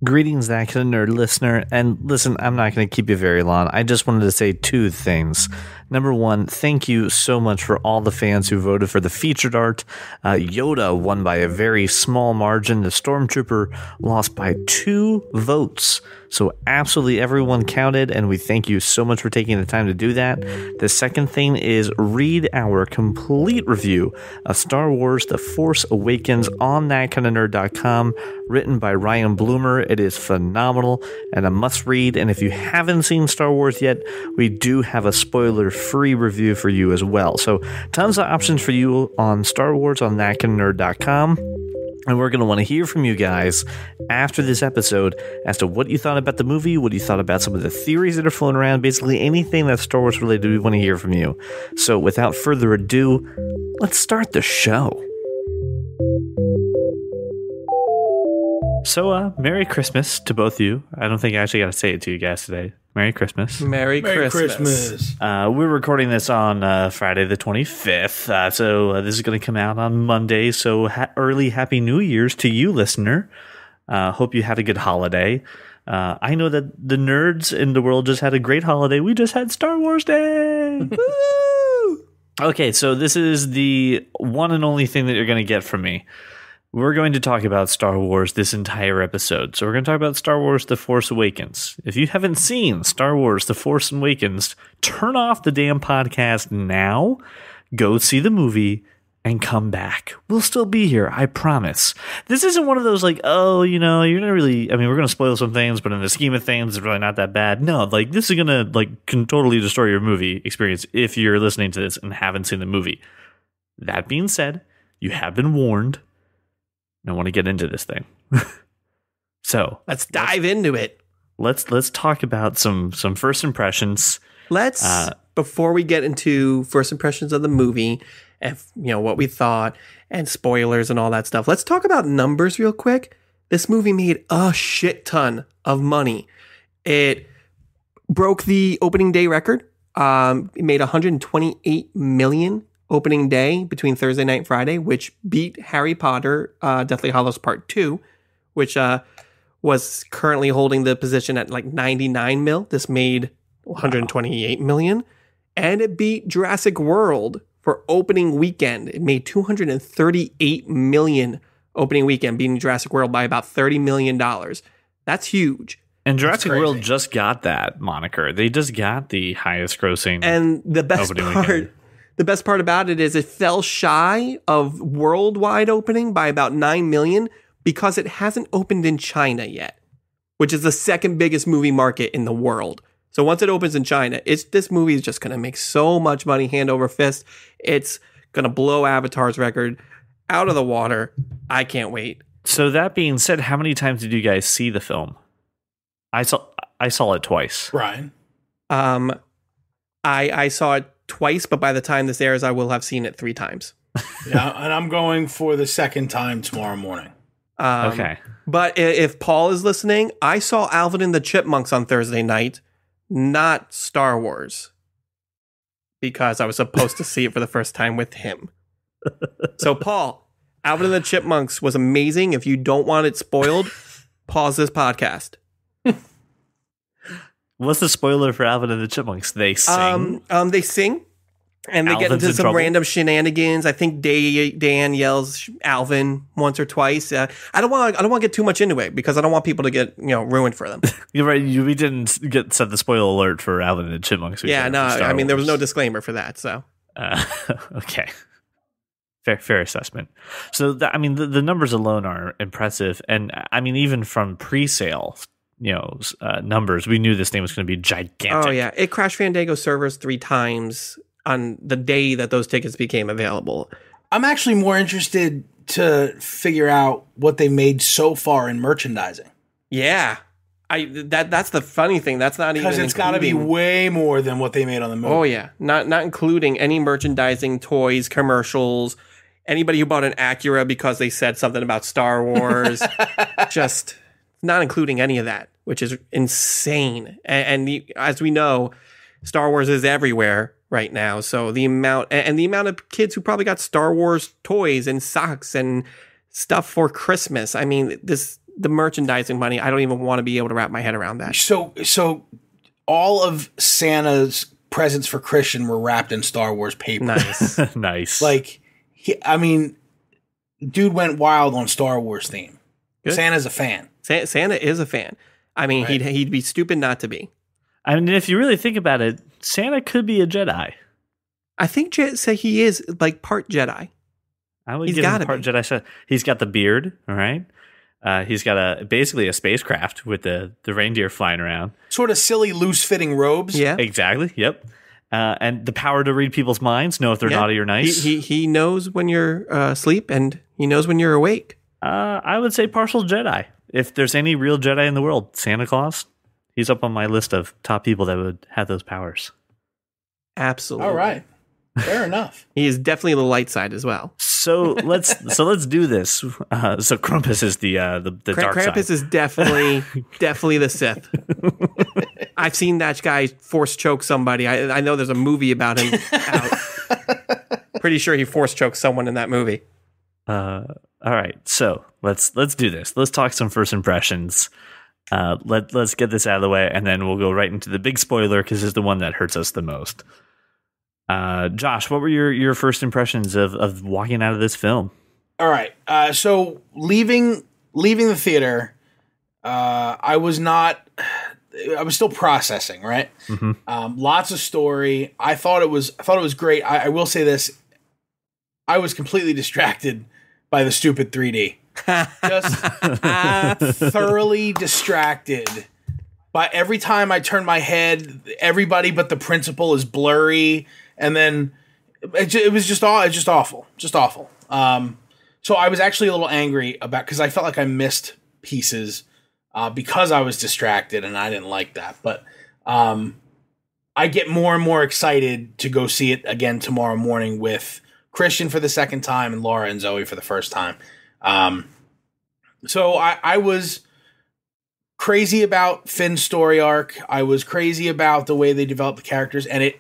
Greetings, that kind of nerd listener. And listen, I'm not going to keep you very long. I just wanted to say two things. Number one, thank you so much for all the fans who voted for the featured art. Yoda won by a very small margin. The Stormtrooper lost by 2 votes. So absolutely everyone counted, and we thank you so much for taking the time to do that. The second thing is read our complete review of Star Wars The Force Awakens on thatkindofnerd.com, written by Ryan Bloomer. It is phenomenal and a must read, and if you haven't seen Star Wars yet, we do have a spoiler-free review for you as well. So tons of options for you on Star Wars on thatkindofnerd.com. And we're going to want to hear from you guys after this episode as to what you thought about the movie, what you thought about some of the theories that are floating around, basically anything that's Star Wars related, we want to hear from you. So without further ado, let's start the show. So, Merry Christmas to both of you. I don't think I actually got to say it to you guys today. Merry Christmas. Merry Christmas. We're recording this on Friday the 25th, so this is going to come out on Monday, so early Happy New Year's to you, listener. Hope you had a good holiday. I know that the nerds in the world just had a great holiday. We just had Star Wars Day! Woo! Okay, so this is the one and only thing that you're going to get from me. We're going to talk about Star Wars this entire episode. So we're going to talk about Star Wars The Force Awakens. If you haven't seen Star Wars The Force Awakens, turn off the damn podcast now, go see the movie, and come back. We'll still be here, I promise. This isn't one of those like, oh, you know, you're not really, I mean, we're going to spoil some things, but in the scheme of things, it's really not that bad. No, like, this is going to, like, can totally destroy your movie experience if you're listening to this and haven't seen the movie. That being said, you have been warned. I want to get into this thing. So let's dive into it. Let's talk about some first impressions. Before we get into first impressions of the movie and what we thought and spoilers and all that stuff, let's talk about numbers real quick. This movie made a shit ton of money. It broke the opening day record. It made 128 million opening day between Thursday night and Friday, which beat Harry Potter, Deathly Hallows Part 2, which was currently holding the position at like 99 mil. This made 128 million. And it beat Jurassic World for opening weekend. It made 238 million opening weekend, beating Jurassic World by about $30 million. That's huge. And Jurassic World just got that moniker. They just got the highest grossing. And the best part about it is it fell shy of worldwide opening by about 9 million because it hasn't opened in China yet, which is the second biggest movie market in the world. So once it opens in China, this movie is just going to make so much money hand over fist. It's going to blow Avatar's record out of the water. I can't wait. So that being said, how many times did you guys see the film? I saw it twice. Brian? I saw it twice, but by the time this airs, I will have seen it 3 times. Yeah, and I'm going for the second time tomorrow morning. Okay. But if Paul is listening, I saw Alvin and the Chipmunks on Thursday night, not Star Wars, because I was supposed to see it for the first time with him. So, Paul, Alvin and the Chipmunks was amazing. If you don't want it spoiled, pause this podcast. What's the spoiler for Alvin and the Chipmunks? They sing. They sing, and they Alvin's get into in some trouble? random shenanigans. I think Dan yells Alvin once or twice. I don't want to get too much into it because I don't want people to get ruined for them. You're right. We didn't set the spoiler alert for Alvin and the Chipmunks. Yeah, no. I mean, there was no disclaimer for that. So okay. Fair assessment. So, the numbers alone are impressive. And, I mean, even from pre-sale, numbers, we knew this thing was going to be gigantic. Oh, yeah. It crashed Fandango servers 3 times on the day that those tickets became available. I'm actually more interested to figure out what they made so far in merchandising. Yeah. That's the funny thing. That's not even because it's got to be way more than what they made on the movie. Oh, yeah. Not including any merchandising, toys, commercials, anybody who bought an Acura because they said something about Star Wars. Just not including any of that, which is insane. And as we know, Star Wars is everywhere right now. So the amount of kids who probably got Star Wars toys and socks and stuff for Christmas. I mean, this the merchandising money. I don't even want to be able to wrap my head around that. So all of Santa's presents for Christian were wrapped in Star Wars paper. Nice. Nice. Like, dude went wild on Star Wars theme. Good. Santa's a fan. Santa is a fan. I mean, Right. he'd be stupid not to be. I mean, if you really think about it, Santa could be a Jedi. I think say he is like part Jedi. I would He's give him gotta part be. Jedi. So he's got the beard, all right? He's got basically a spacecraft with the reindeer flying around. Sort of silly, loose-fitting robes. Yeah. Exactly. Yep. And the power to read people's minds, know if they're Yeah. naughty or nice. He knows when you're asleep and he knows when you're awake. I would say partial Jedi. If there's any real Jedi in the world, Santa Claus, he's up on my list of top people that would have those powers. Absolutely. All right. Fair enough. He is definitely the light side as well. So let's do this. So Krampus is the dark Krampus side. is definitely the Sith. I've seen that guy force choke somebody. I know there's a movie about him out. Pretty sure he force choked someone in that movie. All right, so let's do this. Let's talk some first impressions. Let's get this out of the way, and then we'll go right into the big spoiler because it's the one that hurts us the most. Josh, what were your first impressions of walking out of this film? All right. So leaving the theater, I was still processing, right? Mm-hmm. Lots of story. I thought it was great. I will say this. I was completely distracted by the stupid 3D. Just thoroughly distracted. But every time I turn my head, everybody but the principal is blurry. And then it was just awful. Just awful. So I was actually a little angry because I felt like I missed pieces because I was distracted, and I didn't like that. But I get more and more excited to go see it again tomorrow morning with Christian for the second time and Laura and Zoe for the first time. So I was crazy about Finn's story arc. I was crazy about the way they developed the characters, and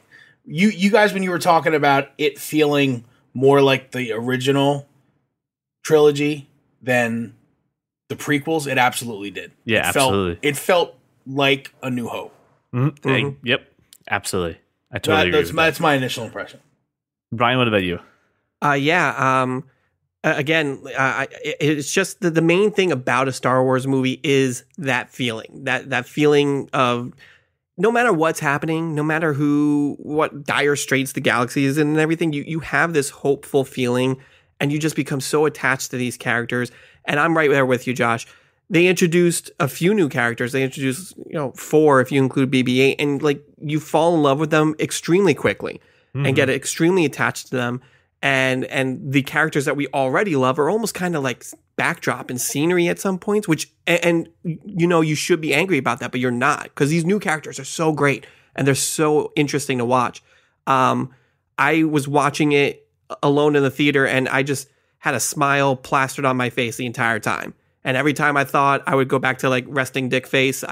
you guys, when you were talking about it feeling more like the original trilogy than the prequels, it absolutely did. Yeah, absolutely. It felt like A New Hope. Mm-hmm. Mm-hmm. Yep, absolutely. I totally agree with that. That's my initial impression. Brian, what about you? It's just the main thing about a Star Wars movie is that feeling, that feeling of no matter what's happening, no matter what dire straits the galaxy is in and everything, you have this hopeful feeling and you just become so attached to these characters. And I'm right there with you, Josh. They introduced a few new characters. They introduced, 4 if you include BB-8, and like you fall in love with them extremely quickly and get extremely attached to them. And the characters that we already love are almost kind of like backdrop and scenery at some points, which, and you should be angry about that, but you're not, because these new characters are so great and they're so interesting to watch. I was watching it alone in the theater and I just had a smile plastered on my face the entire time. And every time I thought I would go back to like resting dick face,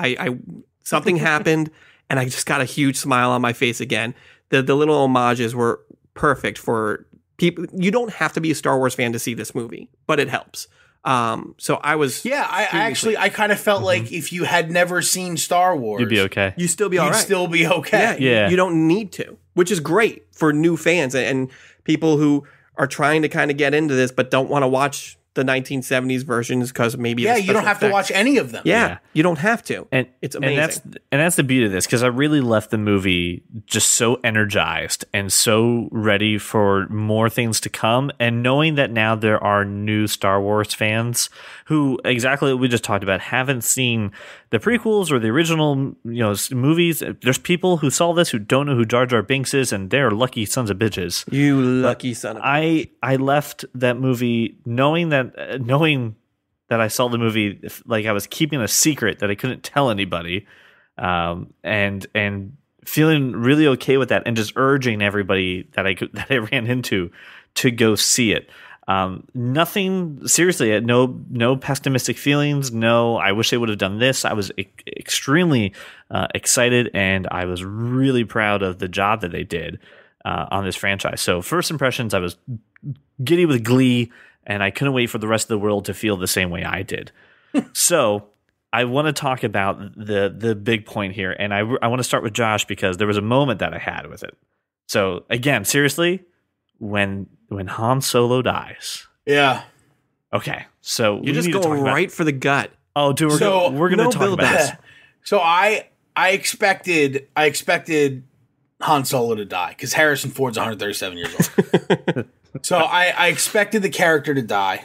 something happened and I just got a huge smile on my face again. The little homages were perfect for people. You don't have to be a Star Wars fan to see this movie, but it helps. So I was, I kind of felt like if you had never seen Star Wars, You'd be okay. you still be all you'd right. still be okay. Yeah. You don't need to, which is great for new fans and people who are trying to kind of get into this but don't want to watch the 1970s versions because maybe Yeah, you don't have to watch any of them. Yeah, you don't have to. And it's amazing. And that's the beauty of this, because I really left the movie just so energized and so ready for more things to come. And knowing that now there are new Star Wars fans who, exactly what we just talked about, haven't seen the prequels or the original movies. There's people who saw this who don't know who Jar Jar Binks is, and they're lucky sons of bitches. You lucky son of a... I left that movie knowing that I saw the movie like I was keeping a secret that I couldn't tell anybody, and feeling really okay with that, and just urging everybody that I ran into to go see it. Nothing seriously, no pessimistic feelings. No, I wish they would have done this. I was extremely excited, and I was really proud of the job that they did on this franchise. So first impressions, I was giddy with glee, and I couldn't wait for the rest of the world to feel the same way I did. So I want to talk about the big point here, and I want to start with Josh because there was a moment that I had with it. So again, seriously, when Han Solo dies. Yeah. Okay, so You just go right for the gut. Oh, dude, we're going to talk about this. So I expected Han Solo to die because Harrison Ford's 137 years old. So I expected the character to die.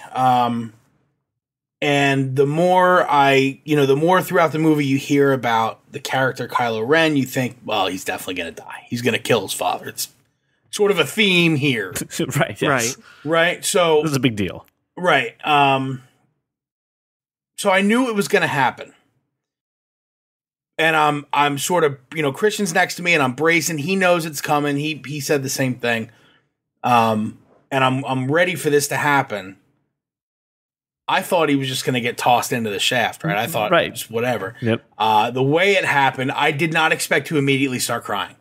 And the more the more throughout the movie you hear about the character Kylo Ren, you think, well, he's definitely going to die. He's going to kill his father. It's sort of a theme here. Right. Yes. Right. So this is a big deal. Right. So I knew it was going to happen. And I'm sort of, Christian's next to me and I'm bracing. He knows it's coming. He said the same thing. And I'm ready for this to happen. I thought he was just going to get tossed into the shaft, right? I thought, right, just whatever. Yep. The way it happened, I did not expect to immediately start crying.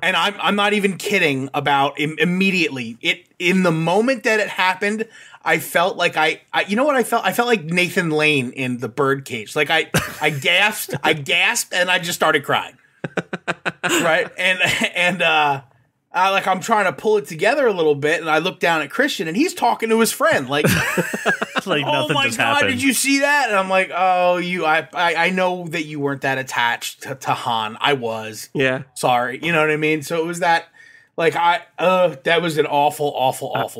And I'm not even kidding about immediately. In the moment that it happened, I felt like you know what I felt? I felt like Nathan Lane in The Birdcage. Like I gasped, and I just started crying. Right? And I'm trying to pull it together a little bit, and I look down at Christian, and he's talking to his friend, like, like "Oh my God, happened. did you see that?" And I'm like, "Oh, I know that you weren't that attached to Han. I was, sorry, you know what I mean." So it was that, like, that was an awful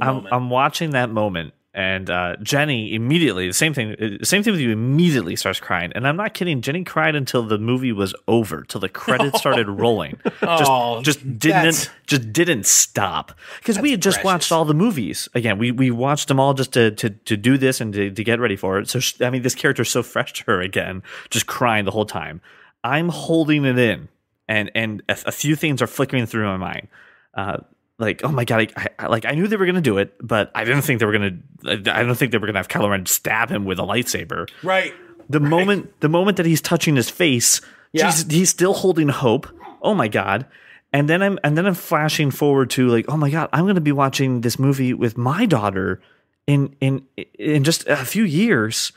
moment. I'm watching that moment, and Jenny immediately, the same thing with you, immediately starts crying. And I'm not kidding. Jenny cried until the movie was over, till the credits started rolling. Just didn't stop. Because we had just watched all the movies. Again, we watched them all just to do this and to get ready for it. So, this character's so fresh to her again, just crying the whole time. I'm holding it in, and a few things are flickering through my mind. Like, oh my God, I knew they were going to do it, but I don't think they were going to have Kylo Ren stab him with a lightsaber. Right. The moment that he's touching his face, he's still holding hope. Oh my God. And then I'm flashing forward to, like, oh my God, I'm going to be watching this movie with my daughter in just a few years,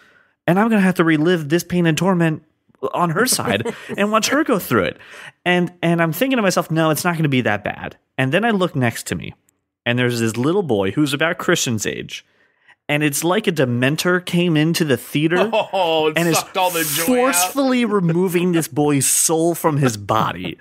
and I'm going to have to relive this pain and torment on her side and watch her go through it. And I'm thinking to myself, no, it's not going to be that bad. And then I look next to me, and there's this little boy who's about Christian's age. And it's like a Dementor came into the theater and is all the joy forcefully removing this boy's soul from his body.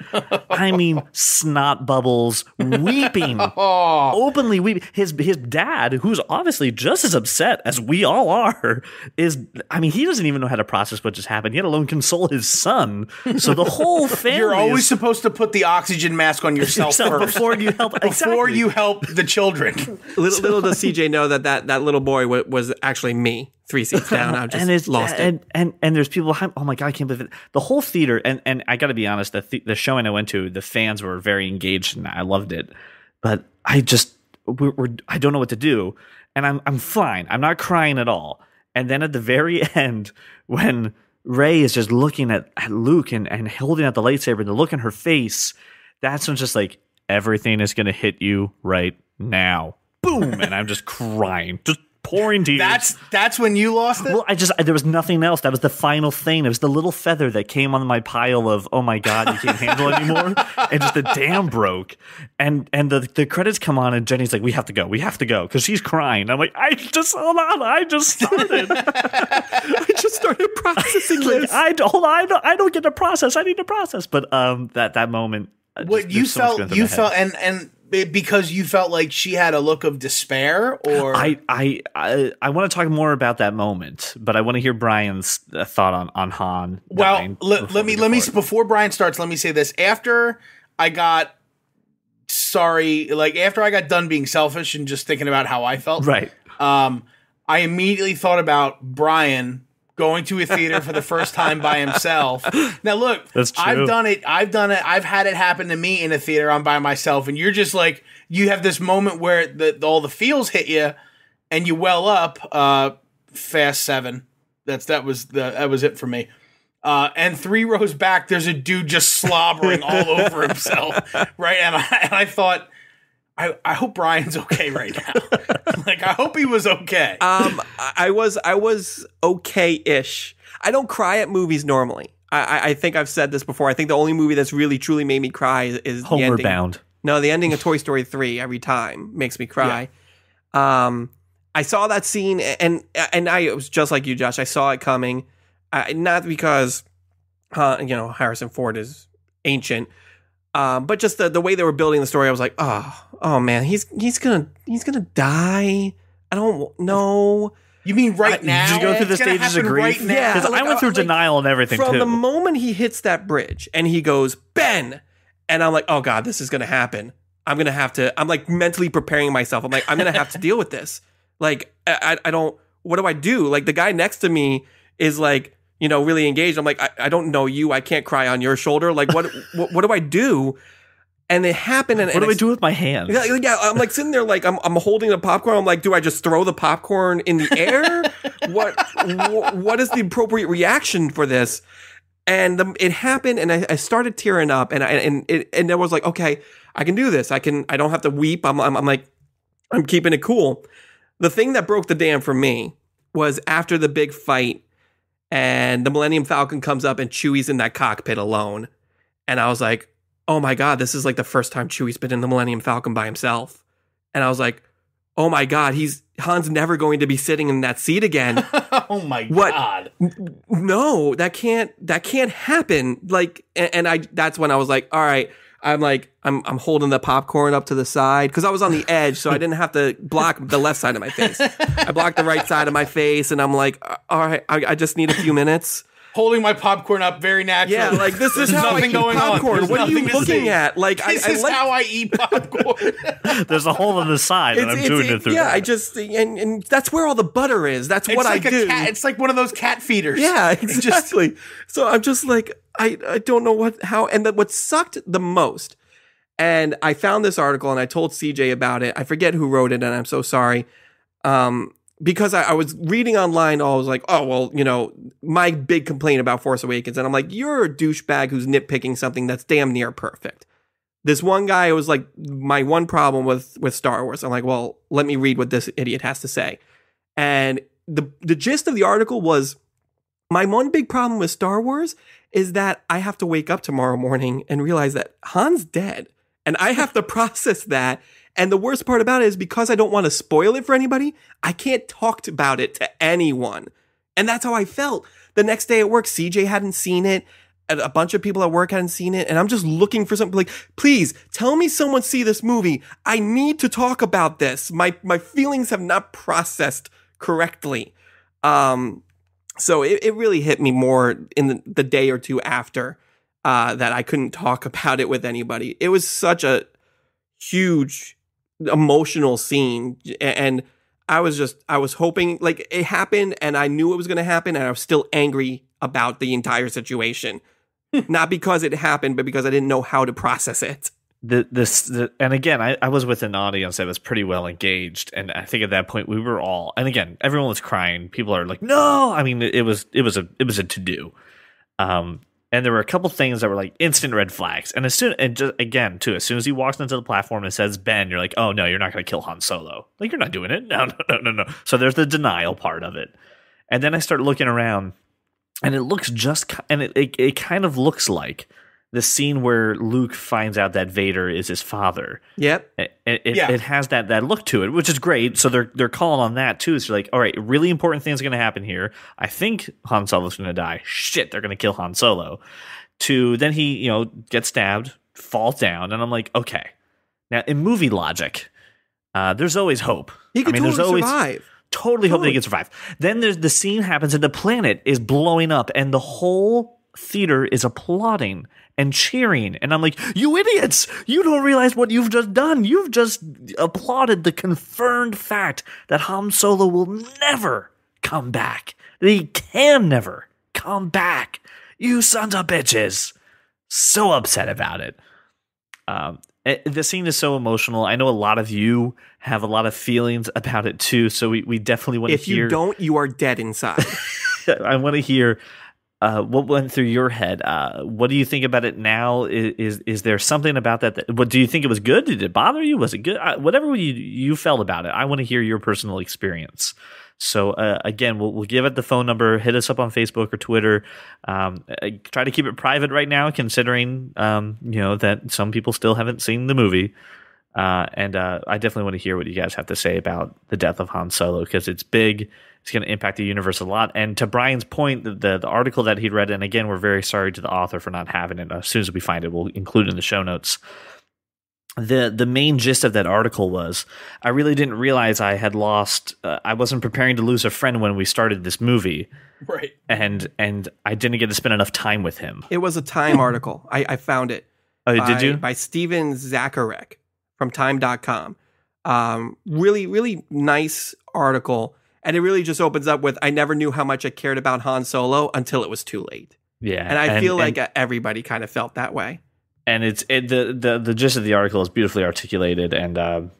I mean, snot bubbles, weeping, openly weeping. His dad, who's obviously just as upset as we all are, he doesn't even know how to process what just happened, yet alone console his son. So the whole family. You're always supposed to put the oxygen mask on yourself first. Before you help. Before you help the children. Little does CJ know that little boy was actually me 3 seats down. I just lost it. And there's people behind. Oh my God, I can't believe it. The whole theater, and I got to be honest, the showing I went to, the fans were very engaged and I loved it. But I don't know what to do. And I'm fine. I'm not crying at all. And then at the very end, when Rey is just looking at Luke and holding out the lightsaber, the look in her face, that's when just like, everything is going to hit you right now. Boom. And I'm just crying, just pouring tears. That's when you lost it? Well, there was nothing else. That was the final thing. It was the little feather that came on my pile of, oh my God, you can't handle it anymore. And just the dam broke. And the credits come on and Jenny's like, we have to go. Because she's crying. I'm like, hold on. I just started. I just started processing this. I don't get to process. I need to process. But that moment. What you felt, and because you felt like she had a look of despair, or I want to talk more about that moment, but I want to hear Brian's thought on Han. Well, let me before Brian starts, let me say this. After I got done being selfish and just thinking about how I felt, right? I immediately thought about Brian going to a theater for the first time by himself. Now look, that's true. I've done it. I've had it happen to me in a theater. I'm by myself, and you're just like, you have this moment where all the feels hit you, and you well up. Fast 7. That was it for me. And 3 rows back, there's a dude just slobbering all over himself, right? And I thought, I hope Brian's okay right now. Like, I hope he was okay. I was okay-ish. I don't cry at movies normally. I think I've said this before. I think the only movie that's really truly made me cry is the Homeward ending. Bound. No, the ending of Toy Story 3 every time makes me cry. Yeah. I saw that scene and it was just like you, Josh. I saw it coming. Not because Harrison Ford is ancient, but just the way they were building the story. I was like, oh man, he's gonna die. I don't know. You mean now? Did you go through the stages of grief? Right now? Yeah, because I went through denial and everything from too. the moment he hits that bridge and he goes, Ben, and I'm like, oh God, this is gonna happen. I'm like mentally preparing myself. I'm like, I'm gonna have to deal with this. Like, I don't, what do I do? Like, the guy next to me is like, really engaged. I'm like, I don't know you. I can't cry on your shoulder. Like, what do I do? And it happened. And what do I do with my hand? Yeah, I'm like sitting there, like I'm holding the popcorn. I'm like, do I just throw the popcorn in the air? What is the appropriate reaction for this? And it happened, and I started tearing up, and I was like, okay, I can do this. I don't have to weep. I'm like, I'm keeping it cool. The thing that broke the dam for me was after the big fight, and the Millennium Falcon comes up, and Chewie's in that cockpit alone, and I was like, oh my God, this is like the first time Chewie's been in the Millennium Falcon by himself. And I was like, oh my God, Han's never going to be sitting in that seat again. Oh my God. No, that can't happen. Like, and that's when I was like, all right, I'm holding the popcorn up to the side because I was on the edge, so I didn't have to block the left side of my face. I blocked the right side of my face, and I'm like, all right, I just need a few minutes. Holding my popcorn up very naturally. Yeah, like this is how I eat popcorn. What are you looking at? Like this is how I eat popcorn. There's a hole in the side, and I'm doing it through. Yeah, that. I just and that's where all the butter is. That's what I do. It's like one of those cat feeders. Yeah, exactly. So I'm just like I don't know how. And what sucked the most. And I found this article and I told CJ about it. I forget who wrote it, and I'm so sorry. Because I was reading online, I was like, oh, well, my big complaint about Force Awakens. And I'm like, you're a douchebag who's nitpicking something that's damn near perfect. This one guy was like, my one problem with Star Wars. I'm like, well, let me read what this idiot has to say. And the gist of the article was, my one big problem with Star Wars is that I have to wake up tomorrow morning and realize that Han's dead. And I have to process that. And the worst part about it is because I don't want to spoil it for anybody, I can't talk about it to anyone. And that's how I felt. The next day at work, CJ hadn't seen it. A bunch of people at work hadn't seen it. And I'm just looking for something like, please tell me someone see this movie. I need to talk about this. My feelings have not processed correctly. So it really hit me more in the day or two after that I couldn't talk about it with anybody. It was such a huge emotional scene, and I was hoping, like, it happened and I knew it was going to happen, and I was still angry about the entire situation. Not because it happened, but because I didn't know how to process it. And again, I was with an audience that was pretty well engaged, and I think at that point we were all, and again, everyone was crying. People are like, no, I mean, it was a to do. And there were a couple things that were like instant red flags. And as soon as he walks into the platform and says Ben, you're like, oh no, you're not going to kill Han Solo. Like, you're not doing it. No. So there's the denial part of it. And then I start looking around, and it kind of looks like the scene where Luke finds out that Vader is his father. Yep. It has that look to it, which is great. So they're calling on that too. So like, all right, really important things are going to happen here. I think Han Solo's going to die. Shit, they're going to kill Han Solo. Then he, gets stabbed, falls down, and I'm like, okay. Now in movie logic, there's always hope. He could survive. Totally hope that he can survive. Then there's the scene happens and the planet is blowing up, and the whole theater is applauding and cheering, and I'm like, you idiots, you don't realize what you've just done. You've just applauded the confirmed fact that Han Solo will never come back, that he can never come back. You sons of bitches. So upset about it. The scene is so emotional. I know a lot of you have a lot of feelings about it too, so we definitely want to hear. If you don't, you are dead inside. I want to hear what went through your head? What do you think about it now? Is there something about that? What do you think it was good? Did it bother you? Was it good? Whatever you felt about it, I want to hear your personal experience. So again, we'll give it the phone number. Hit us up on Facebook or Twitter. Try to keep it private right now, considering that some people still haven't seen the movie. And I definitely want to hear what you guys have to say about the death of Han Solo, because it's big. It's going to impact the universe a lot. And to Brian's point, the article that he'd read, and again, we're very sorry to the author for not having it. As soon as we find it, we'll include it in the show notes. The main gist of that article was, I really didn't realize I had lost. I wasn't preparing to lose a friend when we started this movie, right? And I didn't get to spend enough time with him. It was a Time article. I found it. Oh, did you? By Steven Zacharek from Time.com. Really, really nice article. And it really just opens up with, I never knew how much I cared about Han Solo until it was too late. Yeah. And I feel like everybody kind of felt that way. And the gist of the article is beautifully articulated, and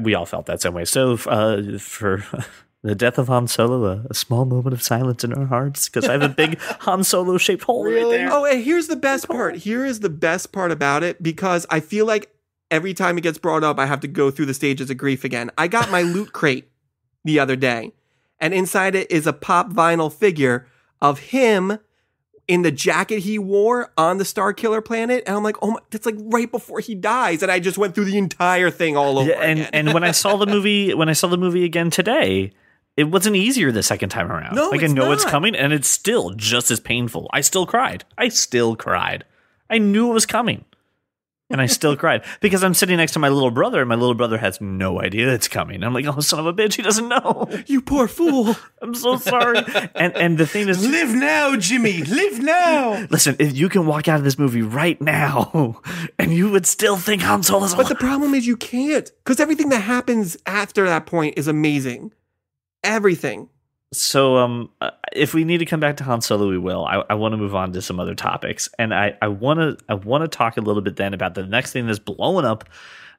we all felt that same way. So for the death of Han Solo, a small moment of silence in our hearts, because I have a big Han Solo shaped hole right there. Oh, and here's the best part. Here is the best part about it, because I feel like every time it gets brought up, I have to go through the stages of grief again. I got my loot crate the other day, and inside it is a pop vinyl figure of him in the jacket he wore on the Starkiller planet. And I'm like, oh my, that's like right before he dies. And I just went through the entire thing all over again. And when I saw the movie again today, it wasn't easier the second time around. No, I know it's coming, and it's still just as painful. I still cried. I knew it was coming. And I still cried, because I'm sitting next to my little brother, and my little brother has no idea it's coming. I'm like, oh, son of a bitch, he doesn't know. You poor fool. I'm so sorry. And the thing is, live now, Jimmy. Live now. Listen, if you can walk out of this movie right now, and you would still think Han Solo's alive. But the problem is you can't, because everything that happens after that point is amazing. Everything. So if we need to come back to Han Solo, we will. I want to move on to some other topics, and I want to talk a little bit then about the next thing that's blowing up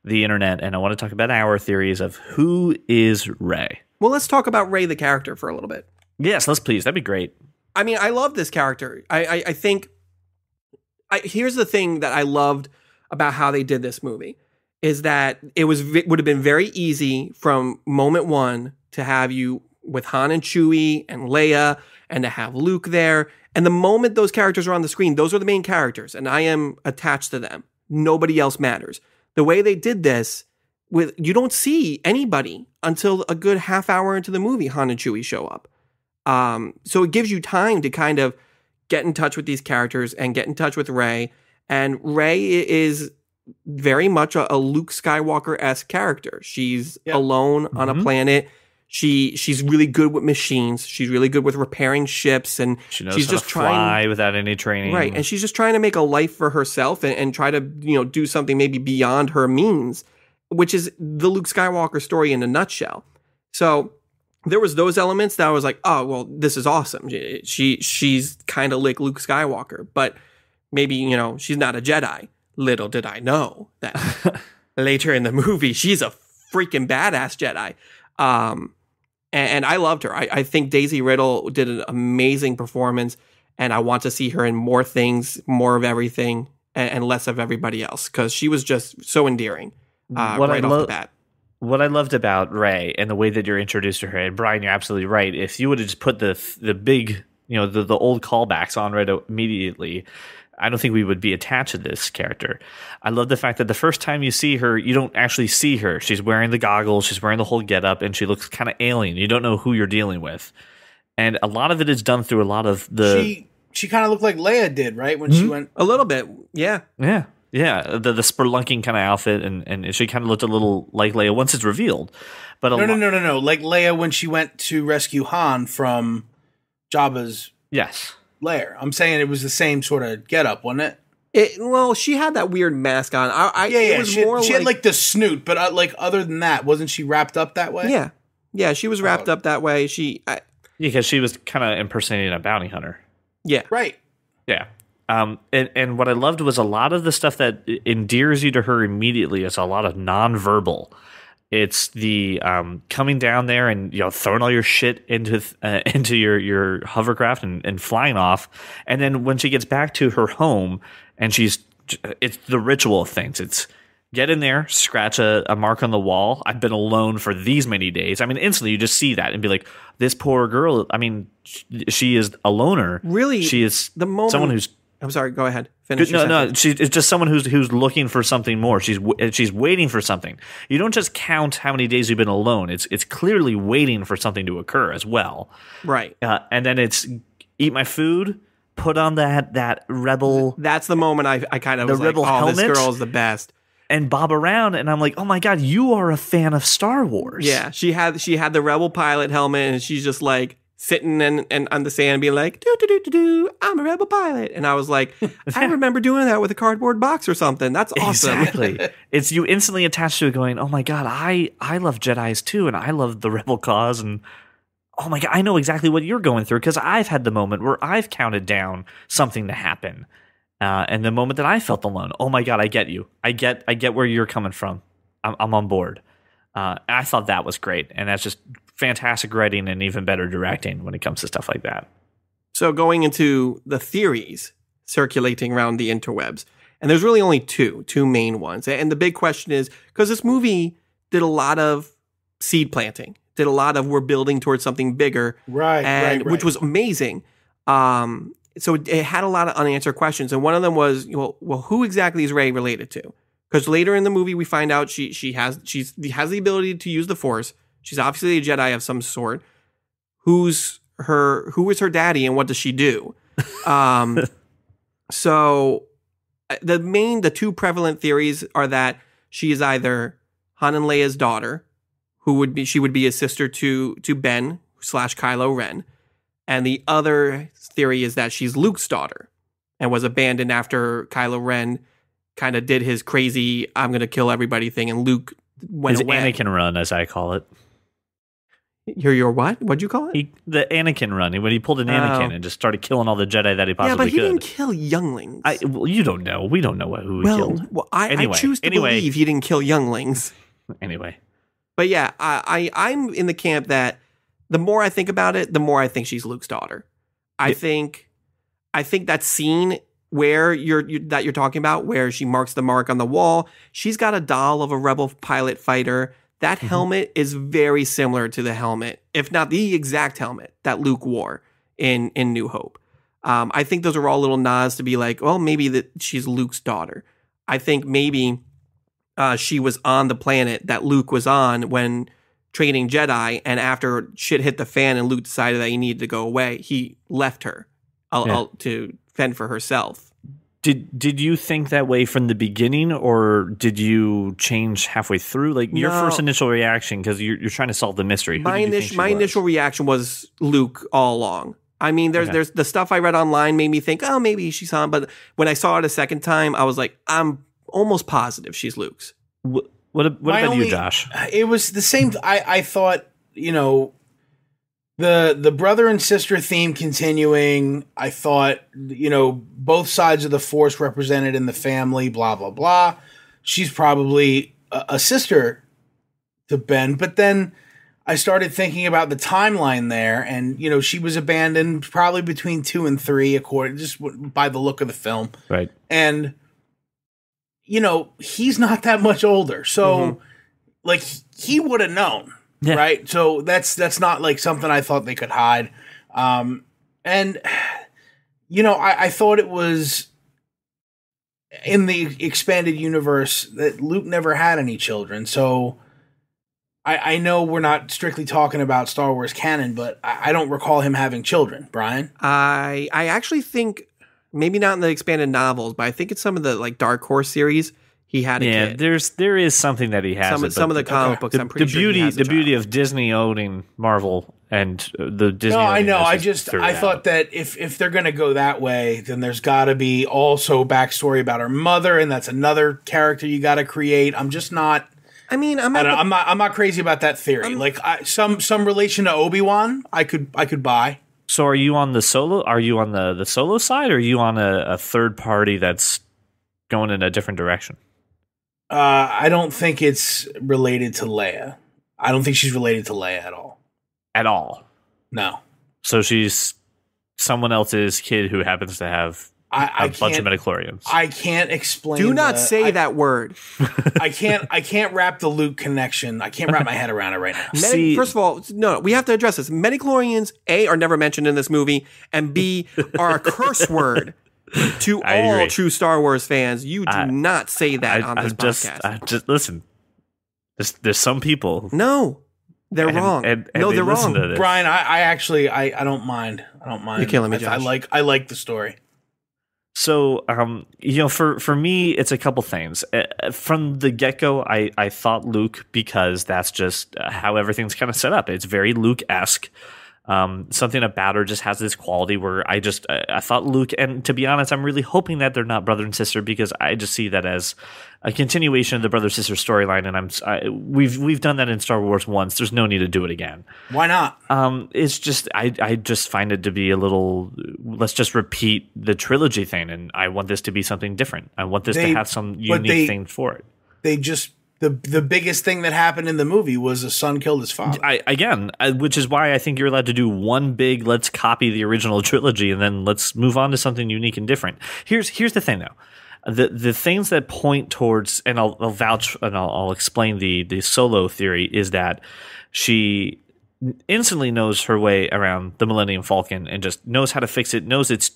the internet, and I want to talk about our theories of who is Rey. Well, let's talk about Rey the character for a little bit. Yes, let's please. That'd be great. I mean, I love this character. I think here's the thing that I loved about how they did this movie is that it would have been very easy from moment one to have you with Han and Chewie and Leia, and to have Luke there. And the moment those characters are on the screen, those are the main characters, and I am attached to them. Nobody else matters. The way they did this, you don't see anybody until a good half hour into the movie, Han and Chewie show up. So it gives you time to kind of get in touch with these characters and get in touch with Rey. And Rey is very much a Luke Skywalker-esque character. She's alone on a planet. She's really good with machines. She's really good with repairing ships, and she's just fly without any training. Right, and she's just trying to make a life for herself and try to do something maybe beyond her means, which is the Luke Skywalker story in a nutshell. So there was those elements that I was like, oh well, this is awesome. She's kind of like Luke Skywalker, but maybe she's not a Jedi. Little did I know that later in the movie she's a freaking badass Jedi. And I loved her. I think Daisy Riddle did an amazing performance, and I want to see her in more things, more of everything, and less of everybody else, because she was just so endearing off the bat. What I loved about Rey and the way that you're introduced to her, and Brian, you're absolutely right. If you would have just put the big, the old callbacks on right immediately, I don't think we would be attached to this character. I love the fact that the first time you see her, you don't actually see her. She's wearing the goggles, she's wearing the whole getup, and she looks kind of alien. You don't know who you're dealing with. And a lot of it is done through a lot of the... She kind of looked like Leia did, right? When she went... A little bit, yeah. Yeah. Yeah, the spelunking kind of outfit, and she kind of looked a little like Leia once it's revealed. But No. Like Leia when she went to rescue Han from Jabba's... Yes. Lair. I'm saying it was the same sort of getup, wasn't it? Well, she had that weirard mask on. It was she had like the snoot, but like other than that, wasn't she wrapped up that way? Yeah, she was wrapped up that way. Because she was kind of impersonating a bounty hunter. Yeah, right. Yeah, and what I loved was a lot of the stuff that endears you to her immediately is a lot of nonverbal. It's the coming down there and throwing all your shit into your hovercraft and flying off. And then when she gets back to her home and it's the ritual of things. It's get in there, scratch a mark on the wall. I've been alone for these many days. I mean, instantly you just see that and be like, this poor girl. I mean, she is a loner. Really, she is the moment. Someone who's. I'm sorry. Go ahead. Finish. No. It's just someone who's looking for something more. She's waiting for something. You don't just count how many days you've been alone. It's clearly waiting for something to occur as well. Right. And then it's eat my food, put on that rebel. That's the moment I kind of was like, oh, this girl is the best. And bob around, and I'm like, oh my god, you are a fan of Star Wars. Yeah, she had the rebel pilot helmet, and she's just like sitting and on the sand being like, do, I'm a rebel pilot. And I was like, I remember doing that with a cardboard box or something. That's awesome. Exactly. It's you instantly attached to it going, oh my God, I love Jedis too. And I love the rebel cause. And oh my God, I know exactly what you're going through because I've had the moment where I've counted down something to happen. And the moment that I felt alone, oh my God, I get you. I get where you're coming from. I'm on board. I thought that was great. And that's just fantastic writing and even better directing when it comes to stuff like that. So going into the theories circulating around the interwebs, and there's really only two main ones. And the big question is, because this movie did a lot of seed planting, did a lot of we're building towards something bigger, right. Which was amazing. So it had a lot of unanswered questions. And one of them was, well, who exactly is Rey related to? Because later in the movie, we find out she has the ability to use the Force. She's obviously a Jedi of some sort. Who is her daddy and what does she do? So the two prevalent theories are that she is either Han and Leia's daughter, she would be a sister to Ben / Kylo Ren. And the other theory is that she's Luke's daughter and was abandoned after Kylo Ren kind of did his crazy, I'm going to kill everybody thing. And Luke went his away. Anakin run, as I call it. Your what? What'd you call it? The Anakin run. When he pulled an Anakin and just started killing all the Jedi that he possibly could. Yeah, but he didn't kill younglings. Well, you don't know. We don't know who he killed. Well, I choose to believe he didn't kill younglings. Anyway. But yeah, I'm in the camp that the more I think about it, the more I think she's Luke's daughter. I think that scene where you're talking about, where she marks the mark on the wall, she's got a doll of a rebel pilot fighter. That helmet is very similar to the helmet, if not the exact helmet that Luke wore in New Hope. I think those are all little nods to be like, well, maybe that she's Luke's daughter. I think maybe she was on the planet that Luke was on when training Jedi, and after shit hit the fan and Luke decided that he needed to go away, he left her to fend for herself. Did you think that way from the beginning, or did you change halfway through? Like your first initial reaction, because you're trying to solve the mystery. My initial reaction was Luke all along. I mean, there's the stuff I read online made me think, oh, maybe she's Han. But when I saw it a second time, I was like, I'm almost positive she's Luke's. What about you, Josh? It was the same. I thought, the brother and sister theme continuing. I thought, both sides of the Force represented in the family, blah, blah, blah. She's probably a sister to Ben. But then I started thinking about the timeline there. And, she was abandoned probably between 2 and 3, according just by the look of the film. Right. And, he's not that much older. So, he would have known. Yeah. Right. So that's not like something I thought they could hide. And, I thought it was in the expanded universe that Luke never had any children. So I know we're not strictly talking about Star Wars canon, but I don't recall him having children. Brian? I actually think maybe not in the expanded novels, but I think it's some of the like Dark Horse series. He had a kid. There is something that he has. Some of the comic books. I'm pretty sure he has the beauty of Disney owning Marvel and the Disney. No, I know. I thought that if they're going to go that way, then there's got to be also backstory about her mother, and that's another character you got to create. I'm just not. I mean, I'm not crazy about that theory. Some relation to Obi-Wan, I could buy. So are you on the solo? Are you on the solo side, or are you on a third party that's going in a different direction? I don't think it's related to Leia. I don't think she's related to Leia at all. At all. No. So she's someone else's kid who happens to have a bunch of midichlorians. I can't explain. Do not say that word. I can't wrap the Luke connection. I can't wrap my head around it right now. First of all, no, we have to address this. Midichlorians, A, are never mentioned in this movie, and B, are a curse word to all true Star Wars fans. You do not say that on this podcast. Just listen. There's some people. No, they're wrong. And they're wrong. Brian, I actually don't mind. I don't mind. You're killing me, Josh. I like the story. So, for me, it's a couple things. From the get-go, I thought Luke, because that's just how everything's kind of set up. It's very Luke-esque. Something about her just has this quality where I thought Luke, and to be honest, I'm really hoping that they're not brother and sister, because I just see that as a continuation of the brother-sister storyline, and we've done that in Star Wars once. There's no need to do it again. Why not? It's just I just find it to be a little, let's just repeat the trilogy thing, and I want this to be something different. I want this to have some unique thing for it. They just the biggest thing that happened in the movie was a son killed his father. Which is why I think you're allowed to do one big, let's copy the original trilogy and then let's move on to something unique and different. Here's the thing, though. The things that point towards, and I'll vouch and I'll explain the Solo theory, is that she instantly knows her way around the Millennium Falcon and just knows how to fix it, knows its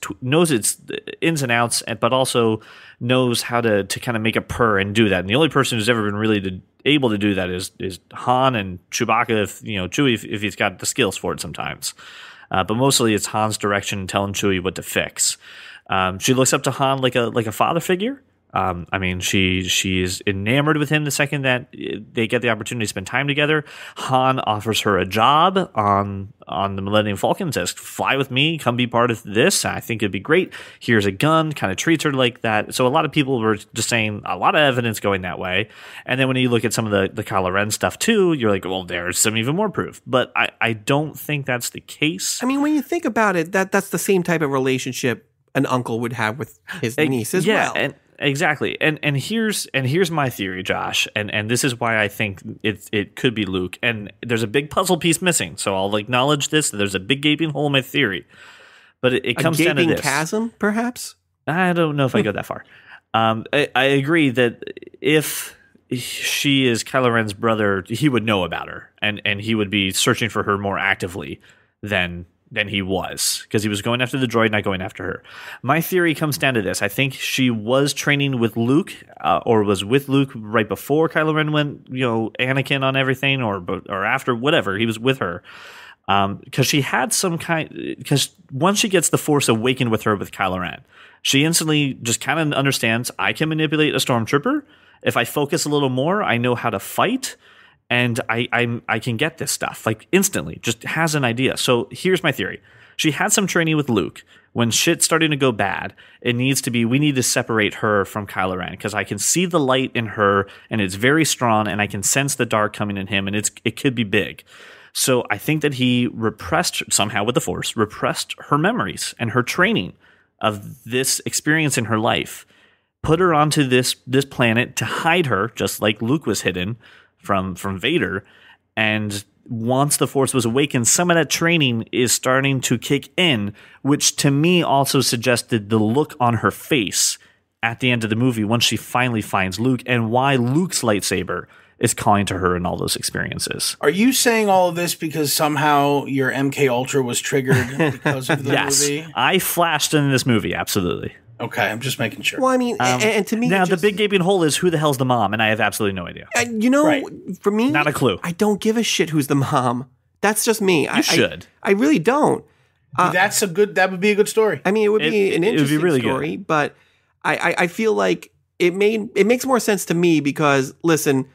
ins and outs, but also knows how to kind of make it purr and do that. And the only person who's ever been really able to do that is Han and Chewbacca, Chewie, if he's got the skills for it sometimes. But mostly it's Han's direction telling Chewie what to fix. She looks up to Han like a father figure. She is enamored with him the second that they get the opportunity to spend time together. Han offers her a job on the Millennium Falcon, says, fly with me, come be part of this. I think it'd be great. Here's a gun, kind of treats her like that. So a lot of people were just saying a lot of evidence going that way. And then when you look at some of the Kylo Ren stuff too, you're like, well, there's some even more proof. But I don't think that's the case. I mean, when you think about it, that's the same type of relationship an uncle would have with his niece as well. Exactly. And here's my theory, Josh, and this is why I think it could be Luke. And there's a big puzzle piece missing, so I'll acknowledge this. There's a big gaping hole in my theory. But it comes down to this. A gaping chasm, perhaps? I don't know if I go that far. I agree that if she is Kylo Ren's brother, he would know about her, and he would be searching for her more actively than he was, because he was going after the droid, not going after her. My theory comes down to this. I think she was training with Luke, or was with Luke right before Kylo Ren went, Anakin on everything, or after, whatever. He was with her. Because she had because once she gets the Force awakened with her with Kylo Ren, she instantly just kind of understands, I can manipulate a stormtrooper. If I focus a little more, I know how to fight. And I can get this stuff instantly, just has an idea. So here's my theory. She had some training with Luke. When shit's starting to go bad, we need to separate her from Kylo Ren, because I can see the light in her and it's very strong, and I can sense the dark coming in him, and it could be big. So I think that he repressed somehow with the Force, repressed her memories and her training of this experience in her life, put her onto this planet to hide her, just like Luke was hidden from Vader. And once the Force was awakened, some of that training is starting to kick in, which to me also suggested the look on her face at the end of the movie once she finally finds Luke, and why Luke's lightsaber is calling to her in all those experiences. Are you saying all of this because somehow your MK Ultra was triggered because of the movie? Yes, I flashed in this movie, absolutely. Okay, I'm just making sure. Well, I mean, and to me... Now, the big gaping hole is, who the hell's the mom? And I have absolutely no idea. Right. For me... Not a clue. I don't give a shit who's the mom. That's just me. You should. I really don't. That would be a good story. I mean, it would be an interesting really story, good. But I feel like it makes more sense to me because, listen,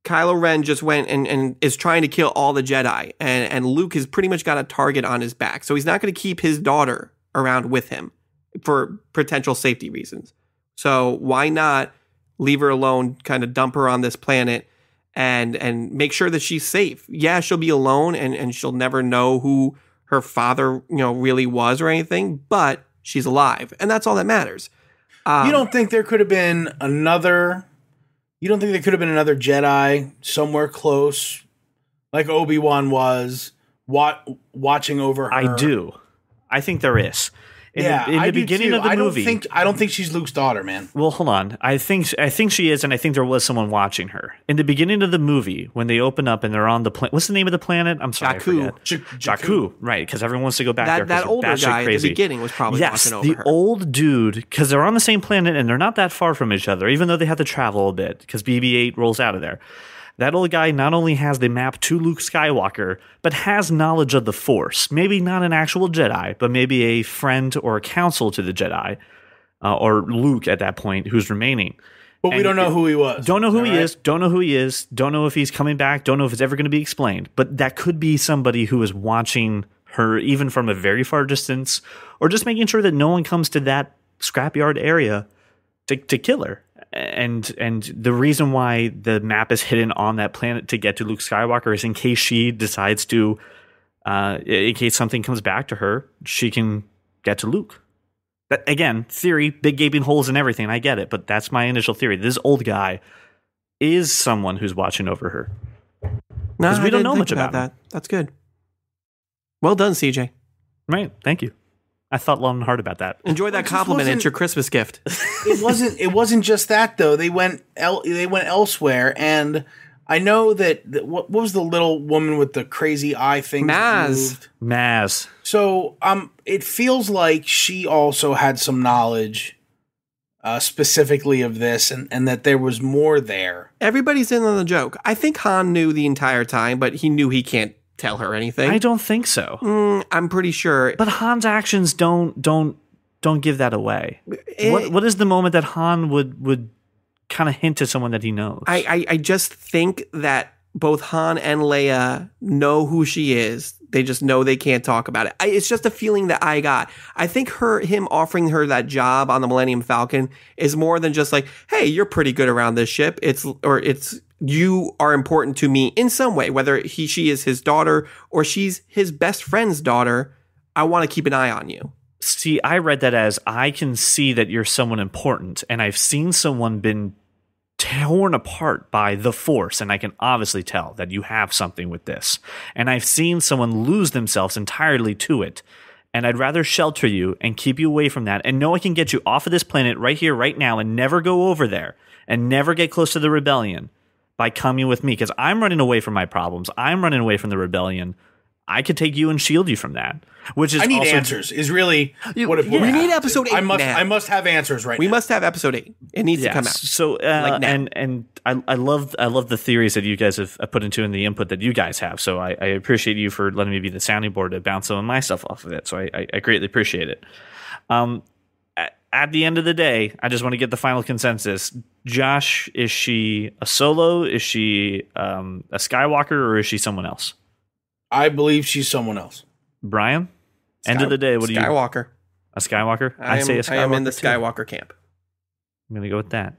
Kylo Ren just went and is trying to kill all the Jedi, and Luke has pretty much got a target on his back. So he's not going to keep his daughter around with him for potential safety reasons. So why not leave her alone, kind of dump her on this planet and make sure that she's safe? Yeah, she'll be alone and she'll never know who her father, really was or anything, but she's alive. And that's all that matters. You don't think there could have been another You don't think there could have been another Jedi somewhere close, like Obi-Wan was, watching over her? I do. I think there is. In the beginning of the movie, I don't think she's Luke's daughter, man. Well, hold on. I think she is, and I think there was someone watching her in the beginning of the movie when they open up and they're on the planet. What's the name of the planet? I'm sorry, Jakku. I forget. Jakku, right? Because everyone wants to go back there. That older guy crazy. at the beginning was probably watching over her. The old dude, because they're on the same planet and they're not that far from each other, even though they have to travel a bit because BB-8 rolls out of there. That old guy not only has the map to Luke Skywalker, but has knowledge of the Force. Maybe not an actual Jedi, but maybe a friend or a counsel to the Jedi, or Luke at that point, who's remaining. But we don't know who he was. Don't know who he is. Don't know who he is. Don't know if he's coming back. Don't know if it's ever going to be explained. But that could be somebody who is watching her even from a very far distance, or just making sure that no one comes to that scrapyard area to kill her. And the reason why the map is hidden on that planet to get to Luke Skywalker is in case she decides to, in case something comes back to her, she can get to Luke. That, again, theory, big gaping holes and everything. I get it, but that's my initial theory. This old guy is someone who's watching over her. Because we don't know much about that. That's good. Well done, CJ. Right. Thank you. I thought long and hard about that. Enjoy that compliment. It's your Christmas gift. It wasn't just that though. They went elsewhere, and I know that what was the little woman with the crazy eye thing? Maz. So it feels like she also had some knowledge, specifically of this, and that there was more there. Everybody's in on the joke. I think Han knew the entire time, but he knew he can't tell her anything. I don't think so. I'm pretty sure. But Han's actions don't give that away. What is the moment that Han would kind of hint to someone that he knows? I just think that both Han and Leia know who she is. They just know they can't talk about it. It's just a feeling that I got. I think him offering her that job on the Millennium Falcon is more than just like, hey, you're pretty good around this ship. It's you are important to me in some way, whether she is his daughter or she's his best friend's daughter. I want to keep an eye on you. See, I read that as I can see that you're someone important, and I've seen someone been torn apart by the Force, and I can obviously tell that you have something with this. And I've seen someone lose themselves entirely to it, and I'd rather shelter you and keep you away from that and know I can get you off of this planet right here, right now, and never go over there and never get close to the rebellion by coming with me, because I'm running away from my problems. I'm running away from the rebellion. I could take you and shield you from that. Which is I need also answers. Is really what it we need episode 8 now. I must have answers right now. We must have episode 8. It needs to come out. So and I love the theories that you guys have put into and the input that you guys have. So I appreciate you for letting me be the sounding board to bounce some of my stuff off of it. So I greatly appreciate it. At the end of the day, I just want to get the final consensus. Josh, is she a Solo? Is she a Skywalker, or is she someone else? I believe she's someone else. Brian? End of the day, what do you... Skywalker. A Skywalker? I say a Skywalker. I am in the Skywalker camp. I'm going to go with that.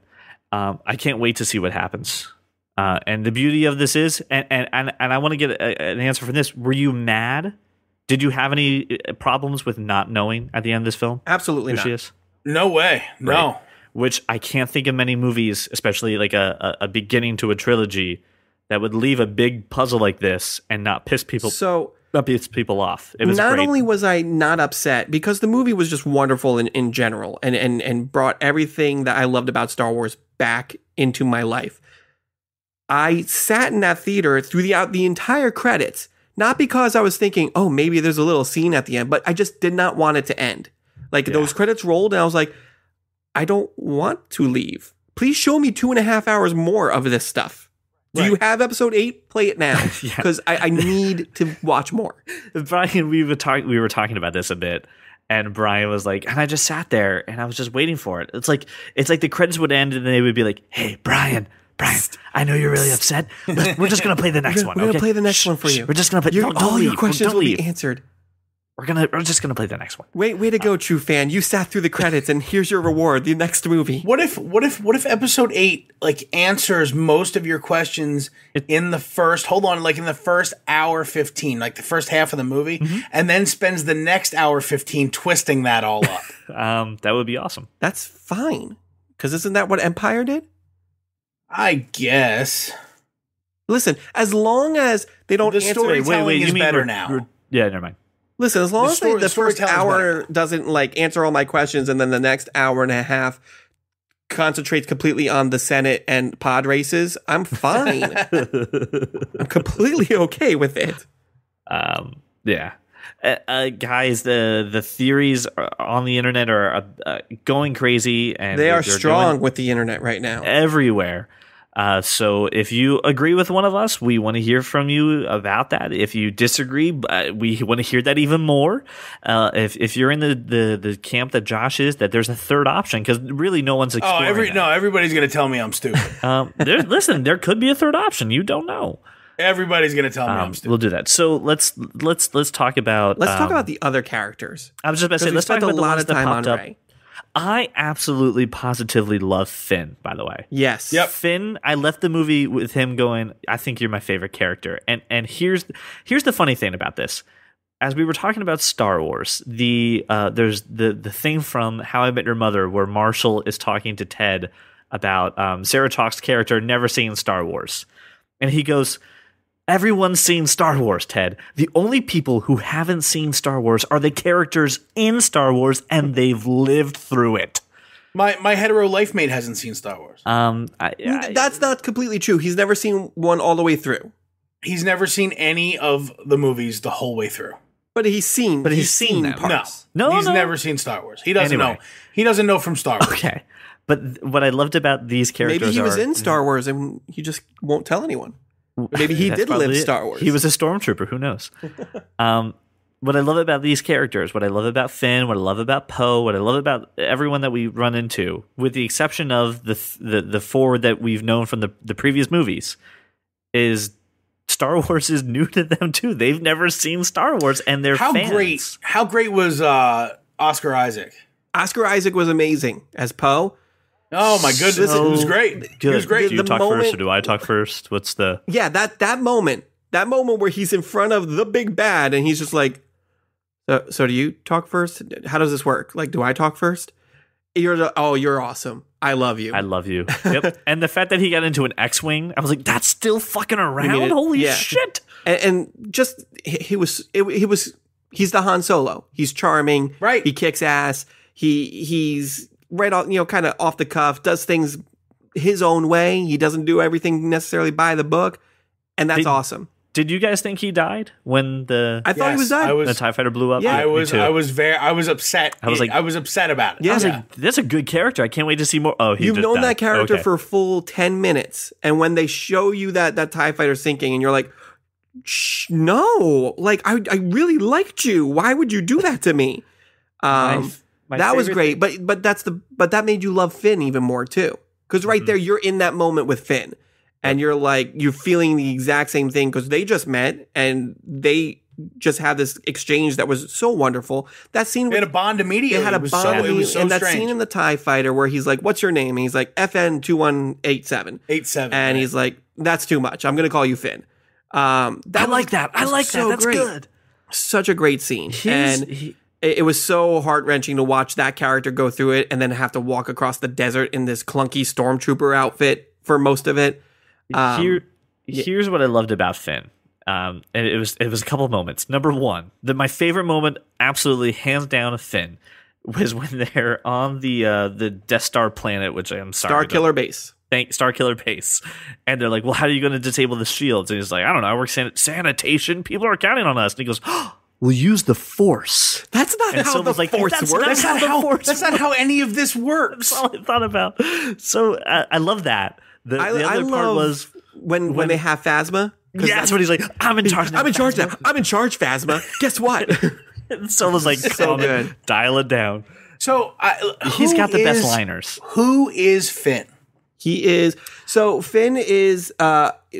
I can't wait to see what happens. And the beauty of this is, and I want to get an answer from this. Were you mad? Did you have any problems with not knowing at the end of this film? Absolutely who not. She is? No way. No. Right. Which I can't think of many movies, especially like a beginning to a trilogy, that would leave a big puzzle like this and not piss people off. It was not great. only was I not upset, because the movie was just wonderful in general and brought everything that I loved about Star Wars back into my life. I sat in that theater throughout the entire credits, not because I was thinking, oh, maybe there's a little scene at the end, but I just did not want it to end. Those credits rolled and I was like, I don't want to leave. Please show me 2.5 hours more of this stuff. Do you have episode 8? Play it now, because I need to watch more. Brian, we were talking about this a bit, and Brian was like, and I just sat there and I was just waiting for it. It's like the credits would end and they would be like, hey, Brian, I know you're really upset, but we're just gonna play the next one. We're gonna play the next one for you. We're just gonna play. All your questions will be answered. We're just gonna play the next one. Way to go, true fan! You sat through the credits, and here's your reward: the next movie. What if episode 8 answers most of your questions in the first? Hold on, in the first hour 15, the first half of the movie, and then spends the next hour 15 twisting that all up. That would be awesome. That's fine, because isn't that what Empire did? I guess. Listen, as long as they don't The answer... storytelling is better now. Yeah, never mind. Listen, as long as the first storytelling's hour better. doesn't like answer all my questions, and then the next hour and a half concentrates completely on the Senate and pod races, I'm fine. I'm completely okay with it. Yeah. Guys, the theories on the internet are going crazy, and They are they're strong going with the internet right now. everywhere. So if you agree with one of us, we want to hear from you about that. If you disagree, we want to hear that even more. If you're in the camp that Josh is, that there's a third option, because really no one's exploring that. Everybody's going to tell me I'm stupid. Listen, there could be a third option. You don't know. Everybody's going to tell me I'm stupid. We'll do that. So let's talk about the other characters. I was just about to say, let's talk about the ones that popped up. Rey. I absolutely positively love Finn, by the way. Yes. Yep. Finn, I left the movie with him going, I think you're my favorite character. And here's the funny thing about this. As we were talking about Star Wars, there's the thing from How I Met Your Mother where Marshall is talking to Ted about Sarah Chalk's character never seeing Star Wars. And he goes, everyone's seen Star Wars, Ted. The only people who haven't seen Star Wars are the characters in Star Wars, and they've lived through it. My hetero life mate hasn't seen Star Wars. That's not completely true. He's never seen one all the way through. He's never seen any of the movies the whole way through. But he's seen them. parts. He's never seen Star Wars. He doesn't know. He doesn't know from Star Wars. Okay. But what I loved about these characters Maybe he was in Star Wars and he just won't tell anyone. Maybe he did live Star Wars. He was a stormtrooper. Who knows? What I love about these characters, what I love about Finn, what I love about Poe, what I love about everyone that we run into, with the exception of the four that we've known from the previous movies, is Star Wars is new to them too. They've never seen Star Wars, and they're fans. How great was Oscar Isaac? Oscar Isaac was amazing as Poe. Oh my goodness, it was great. Good. It was great. Do you talk first, or do I talk first? What's the... Yeah, that moment where he's in front of the big bad and he's just like, so do you talk first? How does this work? Like, do I talk first? You're awesome. I love you. I love you. Yep. And the fact that he got into an X-Wing, I was like, that's still fucking around? Holy shit. And just, he's the Han Solo. He's charming. Right. He kicks ass. He's right off, kind of off the cuff, does things his own way. He doesn't do everything necessarily by the book. And that's awesome. Did you guys think he died when I thought he was dead. The TIE fighter blew up? Yeah, I was upset. I was upset about it. Yeah. I was like, that's a good character. I can't wait to see more. Oh, You've just known died. that character Okay. for a full 10 minutes. And when they show you that TIE fighter sinking and you're like, no, like I really liked you. Why would you do that to me? My that was favorite great. But that made you love Finn even more too. Because right there, you're in that moment with Finn. And you're feeling the exact same thing because they just met and they just had this exchange that was so wonderful. That scene, They had a bond immediately. They had a bond, It was so and that strange. scene in the TIE fighter where he's like, "What's your name?" And he's like, "FN 2187." 87. And he's like, "That's too much. I'm going to call you Finn." I like that. That's great. good. Such a great scene. It was so heart-wrenching to watch that character go through it and then have to walk across the desert in this clunky stormtrooper outfit for most of it. Here's what I loved about Finn. And it was a couple of moments. Number one, my favorite moment, absolutely hands down, of Finn, was when they're on the Death Star planet, which I'm sorry, Starkiller Base. Starkiller Base, and they're like, "Well, how are you going to disable the shields?" And he's like, "I don't know. I work sanitation. People are counting on us." And he goes, "Oh, we'll use the Force." That's not how the Force works. That's not how any of this works. That's all I thought about. So I love that. The other part was when they have Phasma. Yeah, that's what he's like. I'm in charge now. I'm in charge now. I'm in charge, Phasma. Guess what? And Solo's like, So good. Dial it down. So He's got the best liners. Who is Finn? Finn is,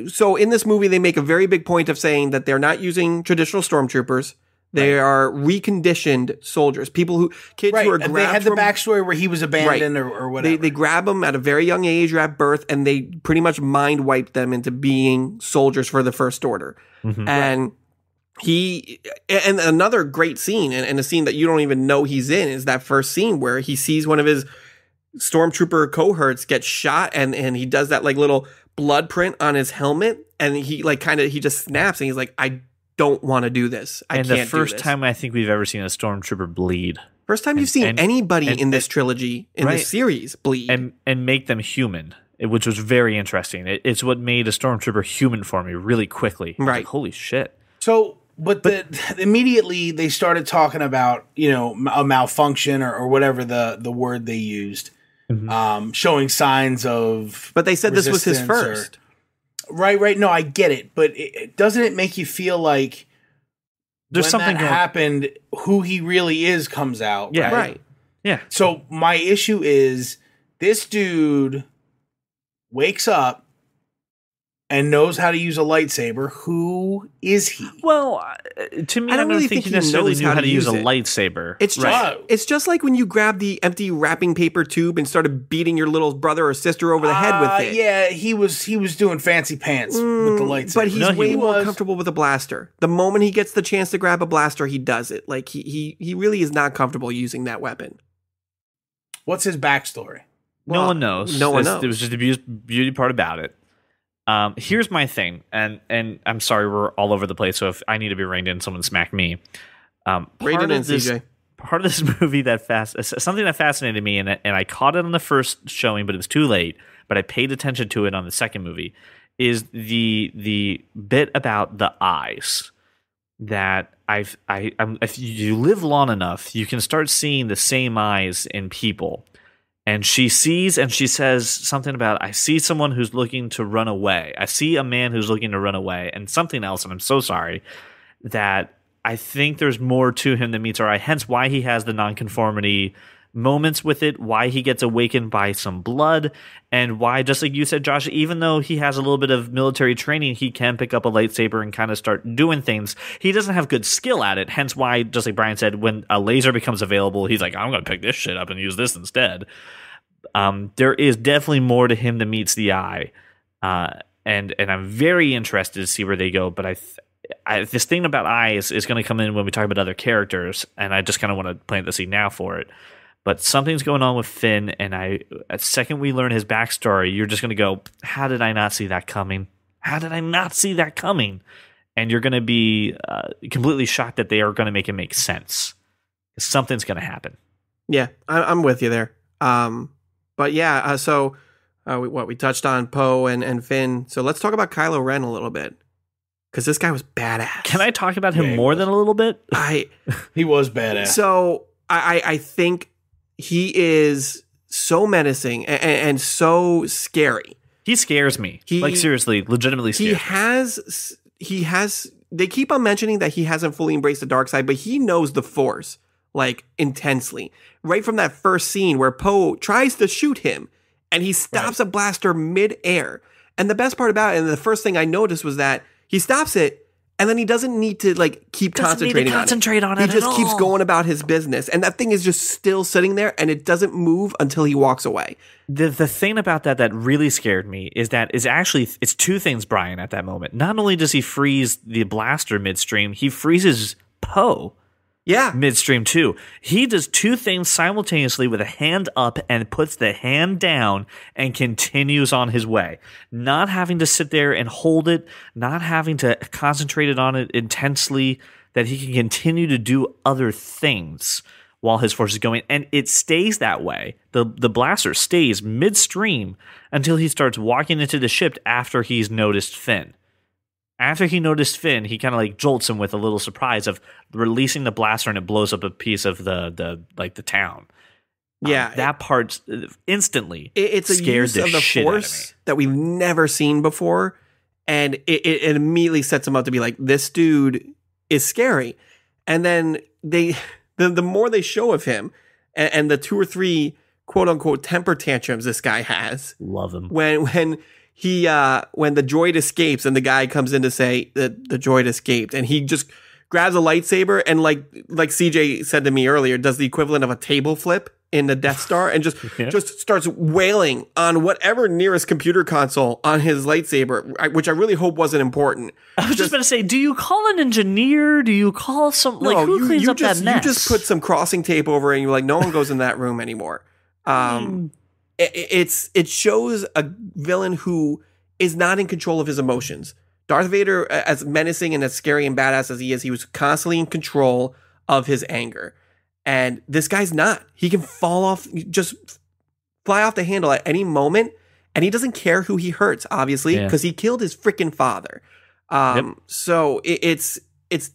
so in this movie, they make a very big point of saying that they're not using traditional stormtroopers. They are reconditioned soldiers, kids who are grabbed. They had the backstory where he was abandoned or whatever. They grab them at a very young age or at birth, and they pretty much mind wipe them into being soldiers for the First Order. Mm-hmm. And and another great scene, and a scene that you don't even know he's in, is that first scene where he sees one of his stormtrooper cohorts get shot, and he does that like little blood print on his helmet, and he like he just snaps, and he's like, I don't want to do this. I can't do this. And the first time I think we've ever seen a stormtrooper bleed. First time you've seen anybody in this trilogy, in this series, bleed. And make them human, which was very interesting. It's what made a stormtrooper human for me really quickly. Right. Like, holy shit. So, but immediately they started talking about, a malfunction or whatever the word they used, showing signs of. But they said this was his first. Right. No, I get it. But doesn't it make you feel like there's something that happened, who he really is comes out? Yeah. Right. Yeah. So my issue is this dude wakes up and knows how to use a lightsaber. Who is he? Well, to me, I don't really think he necessarily knew how to use a lightsaber. It's just like when you grab the empty wrapping paper tube and started beating your little brother or sister over the head with it. Yeah, he was doing fancy pants with the lightsaber. But he's way more comfortable with a blaster. The moment he gets the chance to grab a blaster, he does it. Like he really is not comfortable using that weapon. What's his backstory? No one knows. No one knows. It was just the beauty part about it. Here's my thing, and I'm sorry we're all over the place, so if I need to be reined in, someone smack me. Rated in, CJ. Part of this movie something that fascinated me, and I caught it on the first showing, but it was too late, but I paid attention to it on the second movie, is the bit about the eyes. That if you live long enough, you can start seeing the same eyes in people. And she sees and she says something about, I see someone who's looking to run away. I see a man who's looking to run away. And something else, and I'm so sorry, that I think there's more to him than meets our eye. Hence why he has the nonconformity moments with it, why he gets awakened by some blood, and why, just like you said, Josh, even though he has a little bit of military training, he can pick up a lightsaber and kind of start doing things. He doesn't have good skill at it. Hence why, just like Brian said, when a laser becomes available, he's like, I'm going to pick this shit up and use this instead. There is definitely more to him than meets the eye. And I'm very interested to see where they go. But this thing about eyes is going to come in when we talk about other characters. And I just kind of want to plant the seed now for it. But something's going on with Finn, and at second we learn his backstory, you're just going to go, how did I not see that coming? How did I not see that coming? And you're going to be completely shocked that they are going to make it make sense. Something's going to happen. Yeah, I'm with you there. But yeah, so we touched on Poe and Finn. So let's talk about Kylo Ren a little bit. Because this guy was badass. Can I talk about him more than a little bit? He was badass. So I think he is so menacing and so scary. He scares me. Seriously, legitimately scares me. They keep on mentioning that he hasn't fully embraced the dark side, but he knows the Force, like, intensely. Right from that first scene where Poe tries to shoot him, and he stops a blaster mid-air. And the best part about it, and the first thing I noticed was that he stops it, and then he doesn't need to keep concentrating on it. He just keeps going about his business. And that thing is just still sitting there, and it doesn't move until he walks away. The thing about that really scared me is that it's two things, Brian, at that moment. Not only does he freeze the blaster midstream, he freezes Poe. Yeah. Midstream too. He does two things simultaneously with a hand up and puts the hand down and continues on his way. Not having to sit there and hold it, not having to concentrate on it intensely, that he can continue to do other things while his force is going. And it stays that way. The blaster stays midstream until he starts walking into the ship after he's noticed Finn. After he noticed Finn, he kind of jolts him with a little surprise of releasing the blaster, and it blows up a piece of the town. Yeah, that part instantly it's a use of the Force that we've never seen before, and it immediately sets him up to be like, this dude is scary. And then the more they show of him, and the 2 or 3 quote unquote temper tantrums this guy has, love him when the droid escapes and the guy comes in to say that the droid escaped, and he just grabs a lightsaber and like CJ said to me earlier, does the equivalent of a table flip in the Death Star and just starts wailing on whatever nearest computer console on his lightsaber, which I really hope wasn't important. I was just going to say, do you call an engineer? Do you call some who cleans up that mess? You just put some crossing tape over it and you're like, no one goes in that room anymore. it shows a villain who is not in control of his emotions. Darth Vader, as menacing and as scary and badass as he was constantly in control of his anger. And this guy's not. He can just fly off the handle at any moment, and he doesn't care who he hurts, obviously, because he killed his freaking father. So it's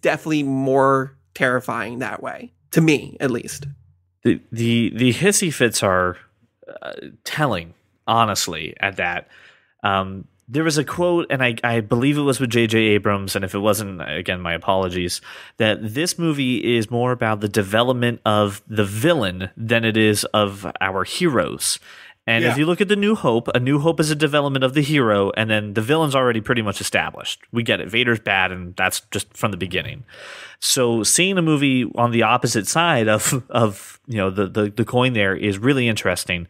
definitely more terrifying that way, to me, at least. The hissy fits are telling, honestly, at that. There was a quote, and I believe it was with J.J. Abrams, and if it wasn't, again, my apologies, that this movie is more about the development of the villain than it is of our heroes. And if you look at A New Hope is a development of the hero, and then the villain's already pretty much established. We get it. Vader's bad, and that's just from the beginning. So seeing a movie on the opposite side of the coin there is really interesting.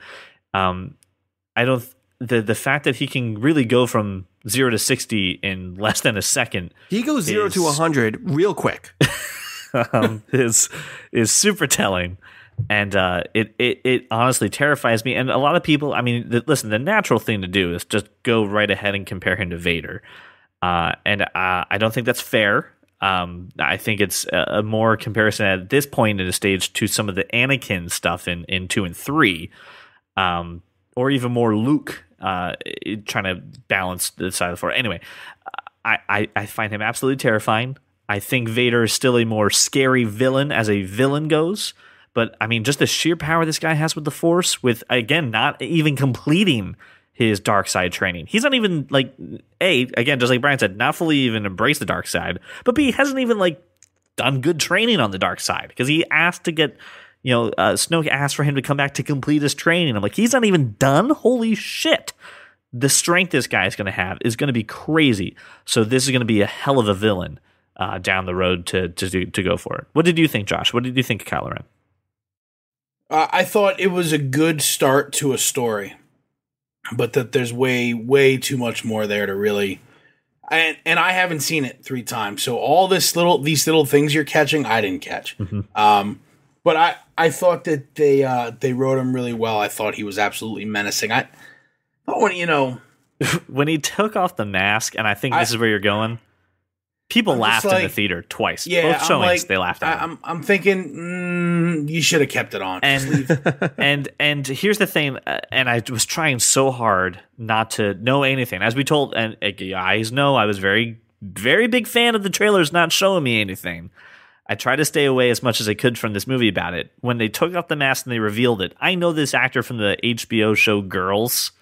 The fact that he can really go from 0 to 60 in less than a second. He goes 0 to 100 real quick. is super telling. And it honestly terrifies me. And a lot of people, I mean, listen, the natural thing to do is just go right ahead and compare him to Vader. And I don't think that's fair. I think it's a more comparison at this point in the stage to some of the Anakin stuff in 2 and 3. Or even more Luke trying to balance the side of the force. Anyway, I find him absolutely terrifying. I think Vader is still a more scary villain as a villain goes. But, I mean, just the sheer power this guy has with the Force, with, again, not even completing his dark side training. He's not even, like, A, again, just like Brian said, not fully even embraced the dark side. But B, hasn't even, like, done good training on the dark side. Because he asked to get... Snoke asked for him to come back to complete his training. I'm like, he's not even done? Holy shit. The strength this guy is going to have is going to be crazy. So this is going to be a hell of a villain down the road to go for it. What did you think, Josh? What did you think of Kylo Ren? I thought it was a good start to a story, but that there's way, way too much more there to really... And I haven't seen it 3 times, so all these little things you're catching, I didn't catch. Mm-hmm. But I thought that they wrote him really well. I thought he was absolutely menacing. I thought when he took off the mask, and I think this is where you're going. People laughed in the theater twice. Yeah, both showings they laughed at him. I'm tking you should have kept it on. And here's the thing, and I was trying so hard not to know anything. As we told, and guys know, I was very, very big fan of the trailers not showing me anything. I tried to stay away as much as I could from this movie about it. When they took off the mask and they revealed it, I know this actor from the HBO show Girls,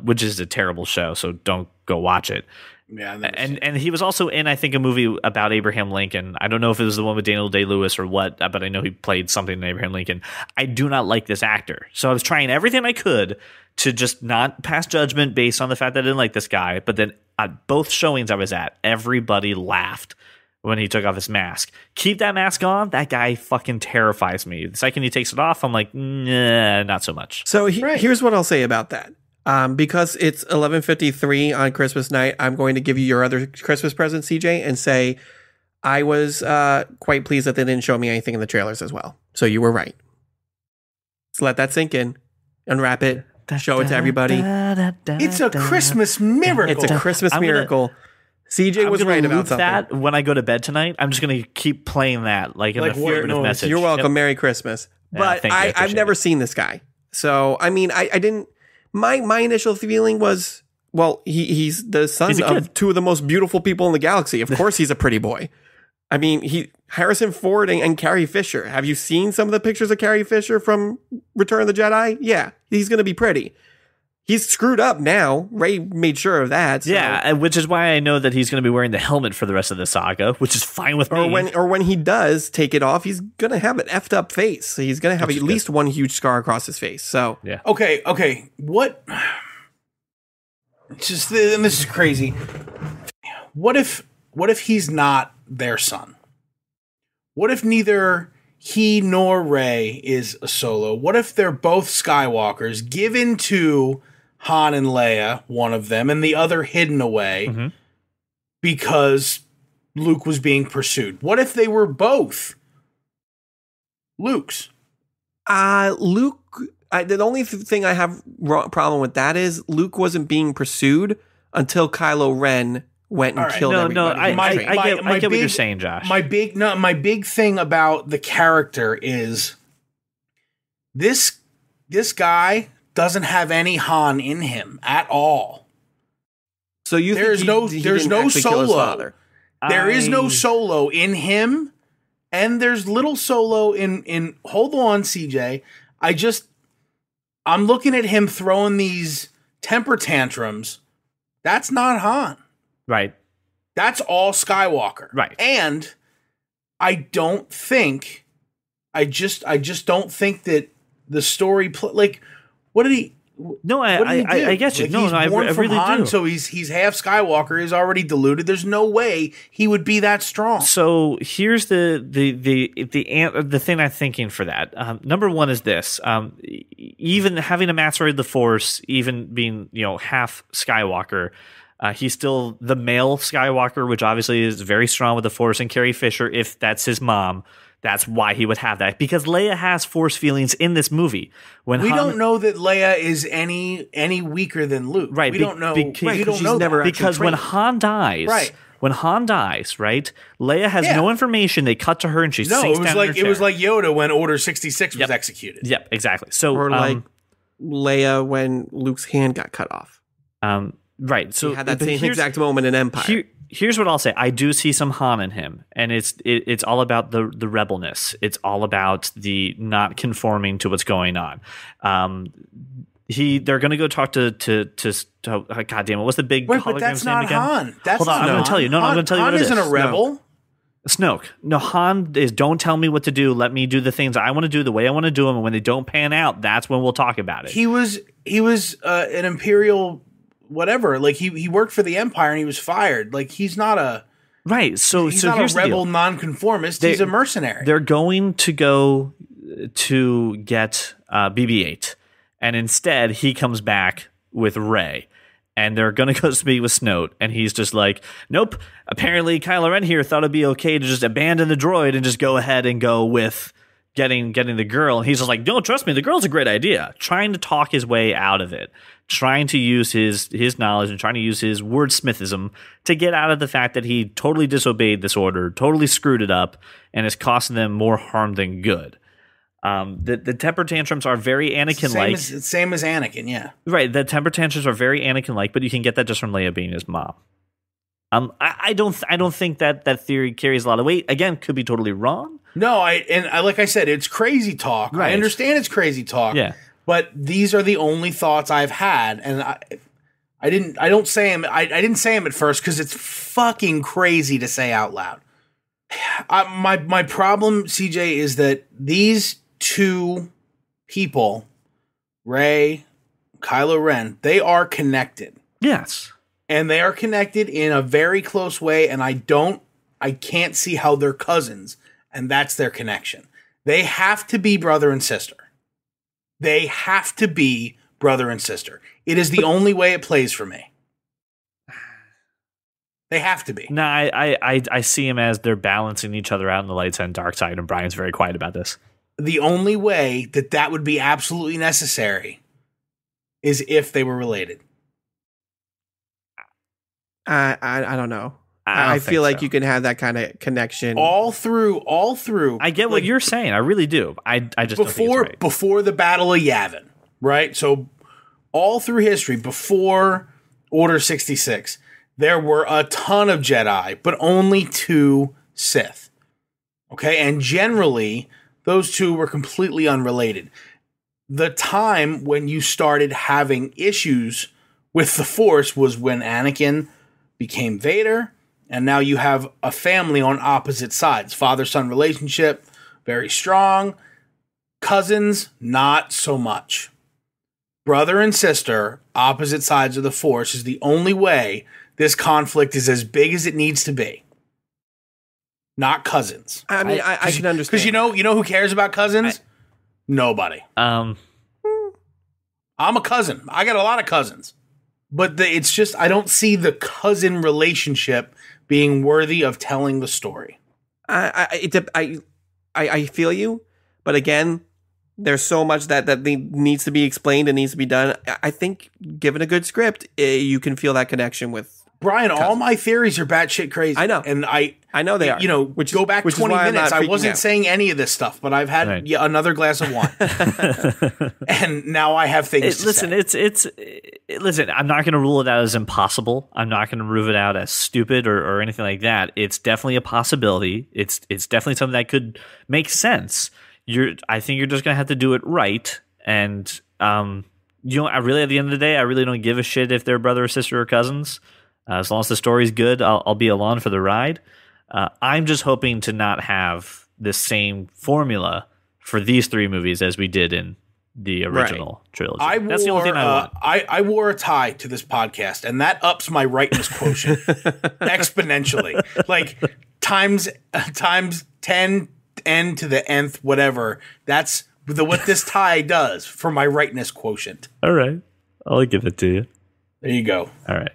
which is a terrible show, so don't go watch it. Yeah, and he was also in, I think, a movie about Abraham Lincoln. I don't know if it was the one with Daniel Day-Lewis or what, but I know he played something in Abraham Lincoln. I do not like this actor, so I was trying everything I could to just not pass judgment based on the fact that I didn't like this guy. But then at both showings I was at, everybody laughed when he took off his mask. Keep that mask on. That guy fucking terrifies me. The second he takes it off, I'm like, nah, not so much. So here's what I'll say about that. Because it's 11:53 on Christmas night, I'm going to give you your other Christmas present, CJ, and say I was quite pleased that they didn't show me anything in the trailers as well. So you were right. So let that sink in. Unwrap it. Show it to everybody. It's a Christmas miracle. It's a Christmas miracle. CJ was right about something. That when I go to bed tonight, I'm just going to keep playing that like an affirmative message. You're welcome. Yep. Merry Christmas. But I've never seen this guy. So, I mean, I didn't... My initial feeling was, well, he's the son of 2 of the most beautiful people in the galaxy. Of course he's a pretty boy. I mean, Harrison Ford and Carrie Fisher. Have you seen some of the pictures of Carrie Fisher from Return of the Jedi? Yeah, he's going to be pretty. He's screwed up now. Rey made sure of that. So. Yeah, which is why I know that he's going to be wearing the helmet for the rest of the saga, which is fine with me. Or when he does take it off, he's going to have an effed up face. So he's going to have at least one huge scar across his face. So yeah. Okay. What? It's just, and this is crazy. What if he's not their son? What if neither he nor Rey is a Solo? What if they're both Skywalkers given to Han and Leia, one of them, and the other hidden away because Luke was being pursued? What if they were both Luke's? Luke The only thing I have problem with that is Luke wasn't being pursued until Kylo Ren went and killed everybody. I get what you're saying, Josh. My big thing about the character is this guy doesn't have any Han in him at all. So you there's think there's no Solo. There is no I- Solo in him, and there's little Solo in. Hold on, CJ. I'm looking at him throwing these temper tantrums. That's not Han. Right. That's all Skywalker. Right. And I don't think, I just don't think that the story, what did he, No, what did he do? I get you. Like, No, he's no, I born from really Han, do. so he's half Skywalker, he's already diluted. There's no way he would be that strong. So here's the thing I'm thinking for that. Number one is this: even having a mastery of the Force, even being half Skywalker, he's still the male Skywalker, which obviously is very strong with the Force. And Carrie Fisher, if that's his mom, that's why he would have that, because Leia has Force feelings in this movie. When We Han, don't know that Leia is any weaker than Luke. Right, We don't know. be- We because don't she's know never that. actually because when trained. Han dies, Right. When Han dies, right? Leia has no information. They cut to her and she No, sinks it was down in like her chair. it was like Yoda when Order 66 was Yep. executed. Yep, exactly. So Or like Leia when Luke's hand got cut off. right. So He had that but same here's- exact moment in Empire. Here's what I'll say. I do see some Han in him, and it's all about the rebelness. It's all about the not conforming to what's going on. They're going to go talk to God damn it, what's the big Wait, hologram's but that's name not again? Han. That's Hold on, not I'm going Han. to tell you. No, I'm going to tell you Han what it isn't is. a rebel. Snoke. No, Han is don't tell me what to do. Let me do the things I want to do the way I want to do them, and when they don't pan out, that's when we'll talk about it. He was an Imperial whatever. Like he worked for the Empire and he was fired. Like he's not a Right. So he's so not here's a rebel the deal. nonconformist. He's a mercenary. They're going to go to get BB-8, and instead he comes back with Rey, and they're going to go speak with Snoke, and he's just like, nope. Apparently, Kylo Ren here thought it'd be okay to just abandon the droid and just go ahead and go with getting the girl. And he's just like, don't trust me. The girl's a great idea. Trying to talk his way out of it. Trying to use his knowledge and trying to use his wordsmithism to get out of the fact that he totally disobeyed this order, totally screwed it up, and is costing them more harm than good. The temper tantrums are very Anakin-like. Same as Anakin, yeah. Right, the temper tantrums are very Anakin-like, but you can get that just from Leia being his mom. I don't think that theory carries a lot of weight. Again, could be totally wrong. No, like I said, it's crazy talk. Right. I understand it's crazy talk. Yeah. But these are the only thoughts I've had, and I didn't say them at first because it's fucking crazy to say out loud. My problem, CJ, is that these two people, Rey, Kylo Ren, they are connected. Yes. And they are connected in a very close way, and I can't see how they're cousins, and that's their connection. They have to be brother and sister. They have to be brother and sister. It is the only way it plays for me. They have to be. No, I see him as they're balancing each other out in the light side and dark side, and Brian's very quiet about this. The only way that would be absolutely necessary is if they were related. I don't know. I I don't feel think like so. you can have that kind of connection. All through. I get what you're saying. I really do. I just don't think it's right. Before the Battle of Yavin, right? So all through history, before Order 66, there were a ton of Jedi, but only 2 Sith. Okay, and generally those 2 were completely unrelated. The time when you started having issues with the Force was when Anakin became Vader, and now you have a family on opposite sides. Father-son relationship, very strong. Cousins, not so much. Brother and sister, opposite sides of the Force, is the only way this conflict is as big as it needs to be. Not cousins. I mean, I can understand. Because you know who cares about cousins? Nobody. I'm a cousin. I got a lot of cousins. But it's just, I don't see the cousin relationship being worthy of telling the story. I feel you, but again, There's so much that needs to be explained and needs to be done. I think given a good script, you can feel that connection with Brian. Cousins. All my theories are batshit crazy. I know. And I know they are. You know, go back 20 minutes. I wasn't out. saying any of this stuff, but I've had another glass of wine. And now I have things to say. Listen, I'm not going to rule it out as impossible. I'm not going to rule it out as stupid or anything like that. It's definitely a possibility. It's definitely something that could make sense. I think you're just going to have to do it right. And, I really, at the end of the day, I really don't give a shit if they're brother or sister or cousins. As long as the story's good, I'll be along for the ride. I'm just hoping to not have the same formula for these three movies as we did in the original trilogy. That's the only thing I want. I wore a tie to this podcast, and that ups my rightness quotient exponentially. Like times 10 n to the nth, whatever. That's what this tie does for my rightness quotient. All right. I'll give it to you. There you go. All right.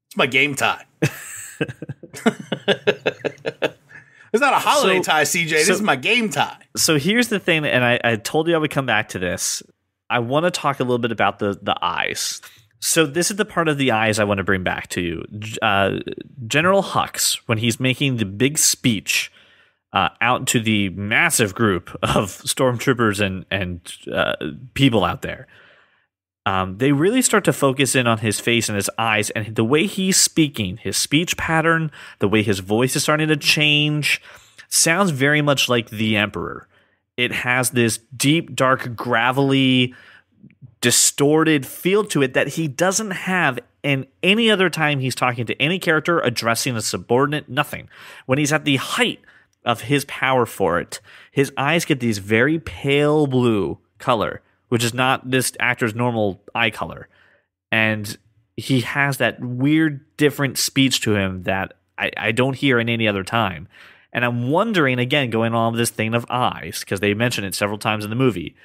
It's my game tie. It's not a holiday tie, CJ. This is my game tie. So here's the thing, and I told you I would come back to this. I want to talk a little bit about the eyes. So this is the part of the eyes I want to bring back to you. General Hux, when he's making the big speech out to the massive group of stormtroopers and people out there, they really start to focus in on his face and his eyes and the way he's speaking, his speech pattern, the way his voice is starting to change, sounds very much like the Emperor. It has this deep, dark, gravelly, distorted feel to it that he doesn't have in any other time he's talking to any character, addressing a subordinate, nothing. When he's at the height of his power for it, his eyes get these very pale blue color, which is not this actor's normal eye color. And he has that weird, different speech to him that I don't hear in any other time. And I'm wondering, again, going on with this thing of eyes, because they mention it several times in the movie.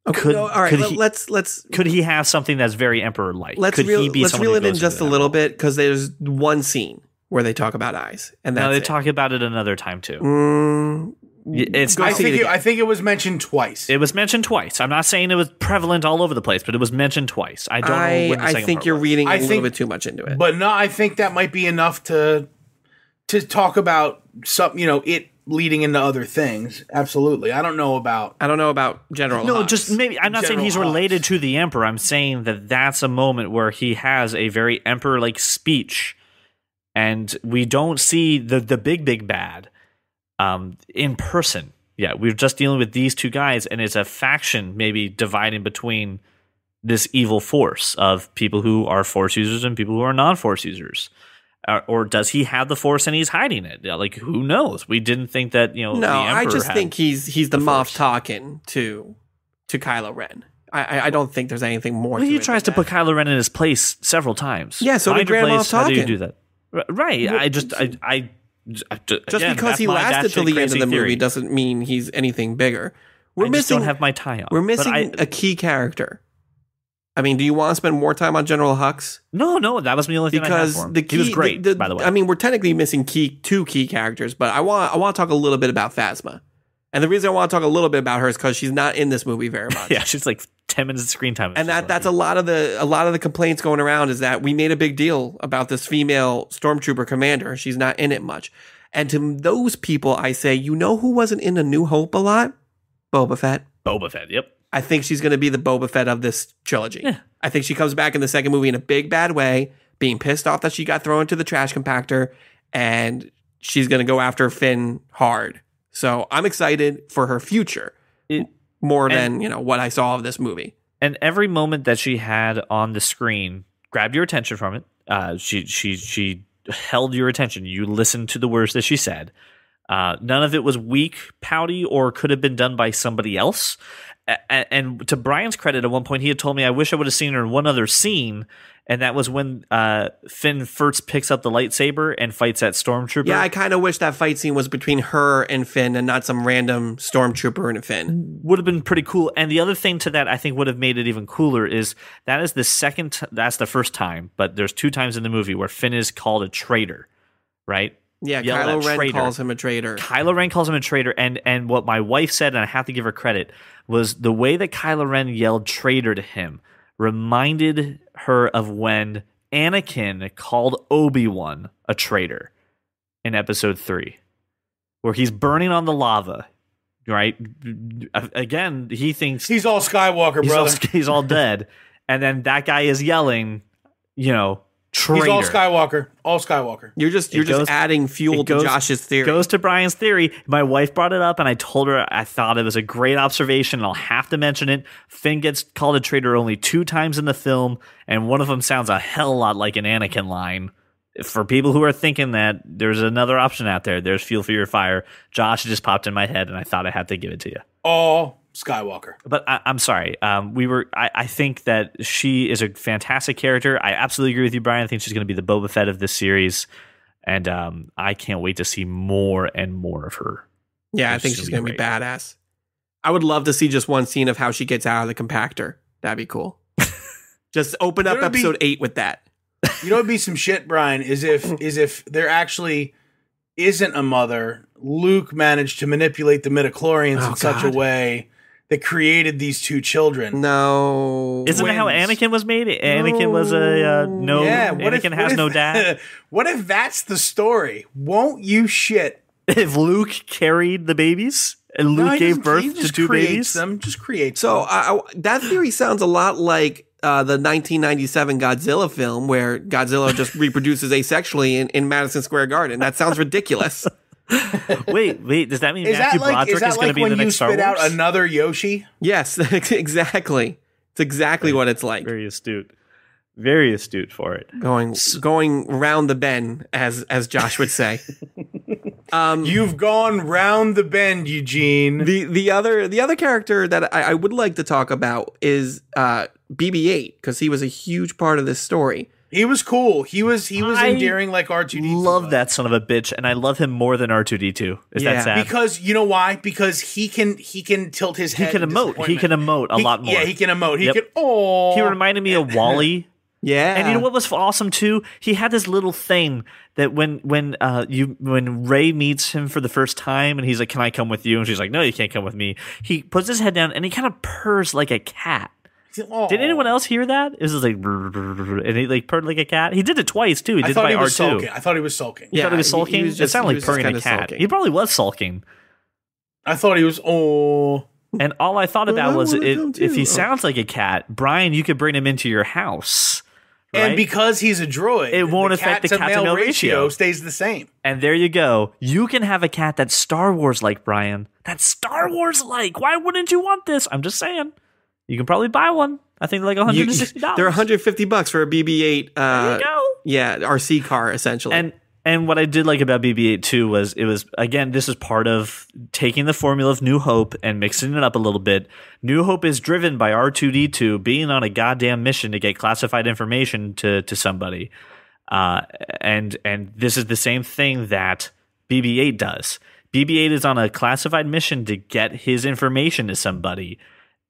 Okay, all right, let's. Could he have something that's very Emperor-like? Let's reel it in just a little bit, because there's one scene where they talk about eyes, and that's they talk about it another time too. I think it was mentioned twice. It was mentioned twice. I'm not saying it was prevalent all over the place, but it was mentioned twice. I don't know when the second I think part you're was. reading a little bit too much into it. But no, I think that might be enough to talk about some, it leading into other things. Absolutely. I don't know about General No, Hux. just maybe. I'm not General saying he's Hux. related to the Emperor. I'm saying that that's a moment where he has a very Emperor-like speech, and we don't see the big bad in person. Yeah, we're just dealing with these two guys, and it's a faction maybe dividing between this evil force of people who are Force users and people who are non-Force users. Or does he have the Force and he's hiding it? Like, who knows? We didn't think that, No, the Emperor I just had think he's the Moff Force. talking to Kylo Ren. I don't think there's anything more. Well, to he it tries to than put Kylo Ren in his place several times. Yeah, so did Find your Grand place. Moff How do you talking. do that? Right. Just because he lasted till the end of the movie doesn't mean he's anything bigger. I just don't have my tie on. We're missing a key character. I mean, do you want to spend more time on General Hux? No, that was the only thing I had for him. He was great, by the way. I mean, we're technically missing two key characters, but I want to talk a little bit about Phasma. And the reason I want to talk a little bit about her is because she's not in this movie very much. Yeah, she's like 10 minutes of screen time. And that's a lot of the complaints going around is that we made a big deal about this female stormtrooper commander. She's not in it much. And to those people, I say, you know who wasn't in A New Hope a lot? Boba Fett. Boba Fett, yep. I think she's going to be the Boba Fett of this trilogy. Yeah. I think she comes back in the second movie in a big bad way, being pissed off that she got thrown into the trash compactor, and she's going to go after Finn hard. So I'm excited for her future more than what I saw of this movie. And every moment that she had on the screen grabbed your attention from it. She held your attention. You listened to the words that she said. None of it was weak, pouty, or could have been done by somebody else. And to Brian's credit, at one point he had told me, I wish I would have seen her in one other scene, and that was when Finn first picks up the lightsaber and fights that stormtrooper. Yeah, I kind of wish that fight scene was between her and Finn and not some random stormtrooper and a Finn. Would have been pretty cool. And the other thing to that I think would have made it even cooler is that's the first time, but there's two times in the movie where Finn is called a traitor, right? Yeah, yelled Kylo at Ren traitor. calls him a traitor. Kylo Ren calls him a traitor, and what my wife said, and I have to give her credit, was the way that Kylo Ren yelled traitor to him reminded her of when Anakin called Obi-Wan a traitor in Episode 3, where he's burning on the lava, right? Again, he thinks He's all Skywalker, brother. he's all dead, and then that guy is yelling, traitor. He's all Skywalker. All Skywalker. You're just adding fuel to Josh's theory. Goes to Brian's theory. My wife brought it up, and I told her I thought it was a great observation, and I'll have to mention it. Finn gets called a traitor only 2 times in the film, and one of them sounds a hell lot like an Anakin line. For people who are thinking that there's another option out there, there's fuel for your fire. Josh just popped in my head, and I thought I had to give it to you. All Skywalker. But I'm sorry. I think that she is a fantastic character. I absolutely agree with you, Brian. I think she's going to be the Boba Fett of this series, and I can't wait to see more and more of her. Yeah, I think she's going to be badass. I would love to see just one scene of how she gets out of the compactor. That'd be cool. Just open up episode 8 with that. You know, it'd be some shit, Brian. Is if there actually isn't a mother. Luke managed to manipulate the midichlorians in such a way that created these 2 children. No. Isn't that how Anakin was made? Anakin was a no. Yeah, Anakin has no dad. What if that's the story? Won't you shit? If Luke carried the babies and Luke gave birth to 2 babies? Just create them. So that theory sounds a lot like the 1997 Godzilla film where Godzilla just reproduces asexually in Madison Square Garden. That sounds ridiculous. Wait, does that mean Matthew Broderick is going to be the next Star Wars? Is that like when you spit out another Yoshi? Yes, exactly. It's exactly what it's like. Very astute. Very astute for it. Going round the bend, as Josh would say. You've gone round the bend, Eugene. The other character that I would like to talk about is BB-8, because he was a huge part of this story. He was cool. He was endearing like R2-D2. Love that son of a bitch, and I love him more than R2-D2. Is that sad? Because you know why? Because he can tilt his head. He can emote. He can emote a lot more. Yeah, he can emote. He reminded me of Wally. Yeah. And you know what was awesome too? He had this little thing that when Rey meets him for the first time and he's like, "Can I come with you?" And she's like, "No, you can't come with me." He puts his head down and he kind of purrs like a cat. Did anyone else hear that? It was just like, and he like purred like a cat. He did it twice too. He did it by R2. I thought he was sulking. You thought he was sulking? It sounded like purring a cat. Sulking. He probably was sulking. I thought he was And all I thought about was if he sounds like a cat, Brian, you could bring him into your house. Right? And because he's a droid, it won't affect the cat-to-male ratio. Stays the same. And there you go. You can have a cat that's Star Wars-like, Brian. That's Star Wars-like. Why wouldn't you want this? I'm just saying. You can probably buy one. I think they're like $160. They're $150 for a BB-8. There you go. Yeah, RC car essentially. And what I did like about BB-8 too was it was, again, this is part of taking the formula of New Hope and mixing it up a little bit. New Hope is driven by R2-D2 being on a goddamn mission to get classified information to somebody. And this is the same thing that BB-8 does. BB-8 is on a classified mission to get his information to somebody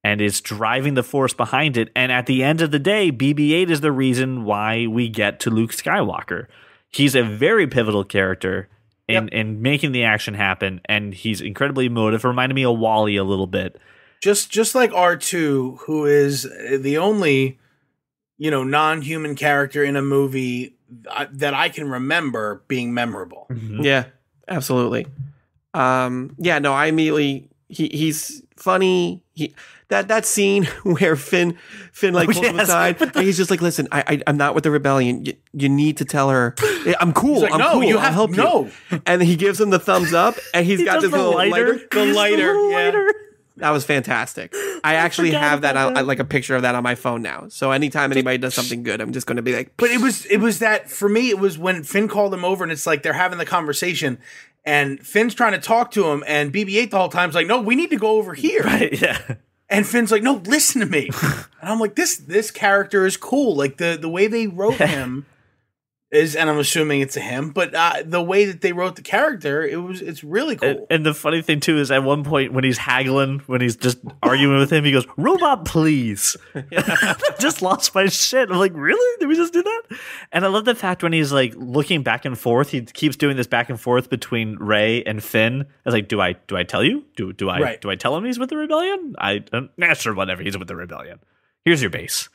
and is driving the force behind it. And at the end of the day, BB-8 is the reason why we get to Luke Skywalker. He's a very pivotal character in making the action happen, and he's incredibly emotive. Reminded me of Wally a little bit. Just like R2, who is the only, non-human character in a movie that I can remember being memorable. Mm-hmm. Yeah, absolutely. I immediately he's funny. That scene where Finn like pulls him aside, and he's just like, "Listen, I'm not with the rebellion. You need to tell her I'm cool. Like, I'm no, cool. You I'll help you." And he gives him the thumbs up, and he's got this little lighter. The lighter. That was fantastic. I actually have that like a picture of that on my phone now. So anytime anybody does something good, I'm just going to be like. But it was that for me. It was when Finn called him over, and it's like they're having the conversation. And Finn's trying to talk to him, and BB-8 the whole time's like, "No, we need to go over here." Right, yeah. And Finn's like, "No, listen to me." And I'm like, this character is cool. Like the way they wrote him, and I'm assuming it's a him. But the way that they wrote the character, it's really cool. And the funny thing too is at one point when he's haggling, when he's just arguing with him, he goes, "Robot, please." Just lost my shit. I'm like, really? Did we just do that? And I love the fact when he's like looking back and forth, he keeps doing this back and forth between Rey and Finn. I was like, do I tell you? Do I tell him he's with the rebellion? Sure, whatever. He's with the rebellion. Here's your base.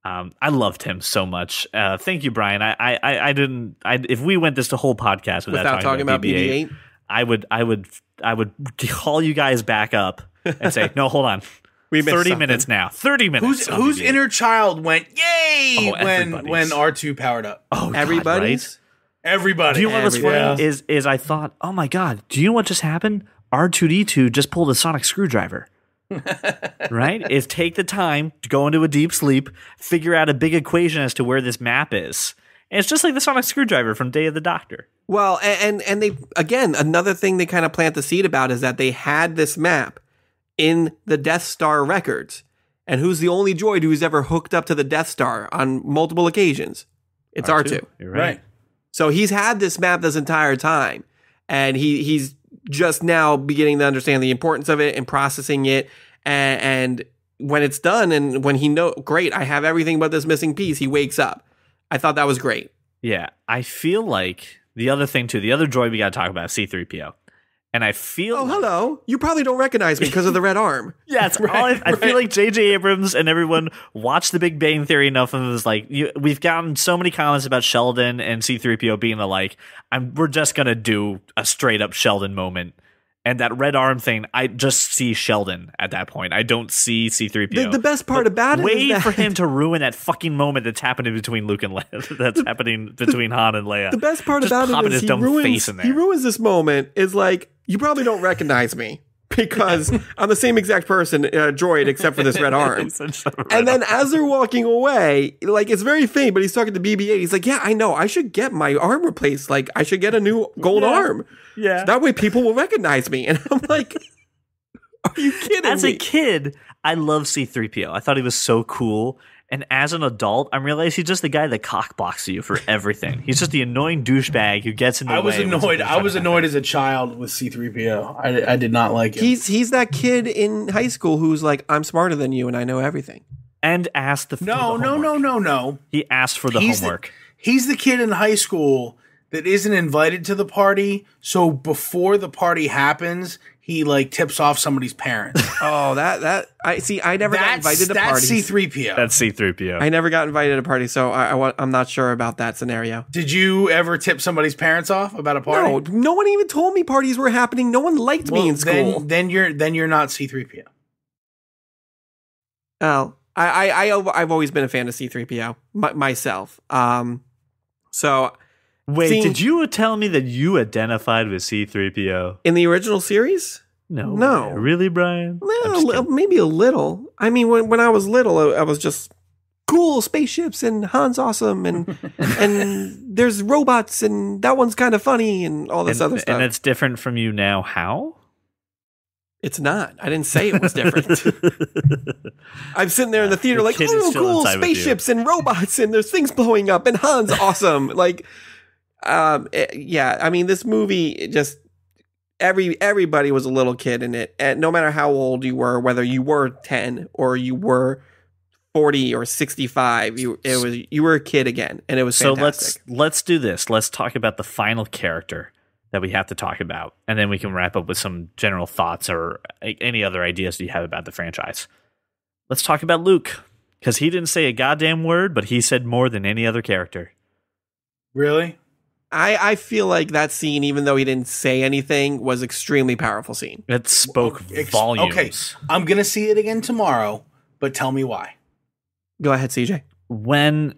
I loved him so much. Thank you, Brian. If we went this the whole podcast without talking about BB-8, I would call you guys back up and say, no, hold on. We 30 minutes now. 30 minutes. Whose inner child went yay when R2 powered up? Oh, everybody's. God, right? Everybody. Do you know what was funny? Is I thought, oh my God, do you know what just happened? R2D2 just pulled a sonic screwdriver. Right? Is take the time to go into a deep sleep, figure out a big equation as to where this map is. And it's just like the sonic screwdriver from Day of the Doctor. Well, and they, again, another thing they kind of plant the seed about is that they had this map in the Death Star records. And who's the only droid who's ever hooked up to the Death Star on multiple occasions? It's R2. You're right. So he's had this map this entire time. And he's just now beginning to understand the importance of it and processing it. And when it's done and when he great, I have everything but this missing piece, he wakes up. I thought that was great. Yeah. I feel like the other thing too, the other droid we got to talk about is C-3PO. And I feel hello. You probably don't recognize me because of the red arm. Yeah, I feel like J.J. Abrams and everyone watched The Big Bang Theory enough and was like, we've gotten so many comments about Sheldon and C-3PO being like, we're just going to do a straight up Sheldon moment. And that red arm thing, I just see Sheldon at that point. I don't see C-3PO. The best part about it is that for him to ruin that fucking moment that's happening between Luke and Leia. That's happening between Han and Leia. The best part about it is he ruins this moment. Is like, you probably don't recognize me because I'm the same exact person, droid, except for this red arm. And then as they're walking away, like, it's very faint, but he's talking to BB-8. He's like, yeah, I know. I should get my arm replaced. Like, I should get a new gold arm. Yeah. So that way people will recognize me. And I'm like, are you kidding me? As a kid, I love C-3PO. I thought he was so cool. And as an adult, I realized he's just the guy that cockblocks you for everything. He's just the annoying douchebag who gets in the way. I was annoyed as a child with C-3PO. I did not like him. He's that kid in high school who's like, I'm smarter than you and I know everything. And asked the No. He asked for the homework. He's the kid in high school that isn't invited to the party. So before the party happens, he like tips off somebody's parents. Oh, I never got invited to parties. That's C-3PO. That's C-3PO. I never got invited to a party, so I'm not sure about that scenario. Did you ever tip somebody's parents off about a party? No one even told me parties were happening. No one liked me in school. Then you're not C-3PO. Oh, I've always been a fan of C-3PO myself. So. Wait, did you tell me that you identified with C-3PO? In the original series? No. Really, Brian? Well, maybe a little. I mean, when I was little, I was just cool spaceships and Han's awesome and and there's robots and that one's kind of funny and all this other stuff. And it's different from you now. How? It's not. I didn't say it was different. I'm sitting there in the theater like, oh, cool spaceships and robots and there's things blowing up and Han's awesome. Like, yeah, I mean, this movie just everybody was a little kid in it, and no matter how old you were, whether you were 10 or you were 40 or 65, you were a kid again, and it was fantastic. So let's do this. Let's talk about the final character that we have to talk about, and then we can wrap up with some general thoughts or any other ideas you have about the franchise. Let's talk about Luke, because he didn't say a goddamn word, but he said more than any other character. Really? I feel like that scene, even though he didn't say anything, was extremely powerful scene. It spoke volumes. Okay, I'm going to see it again tomorrow, but tell me why. Go ahead, CJ. When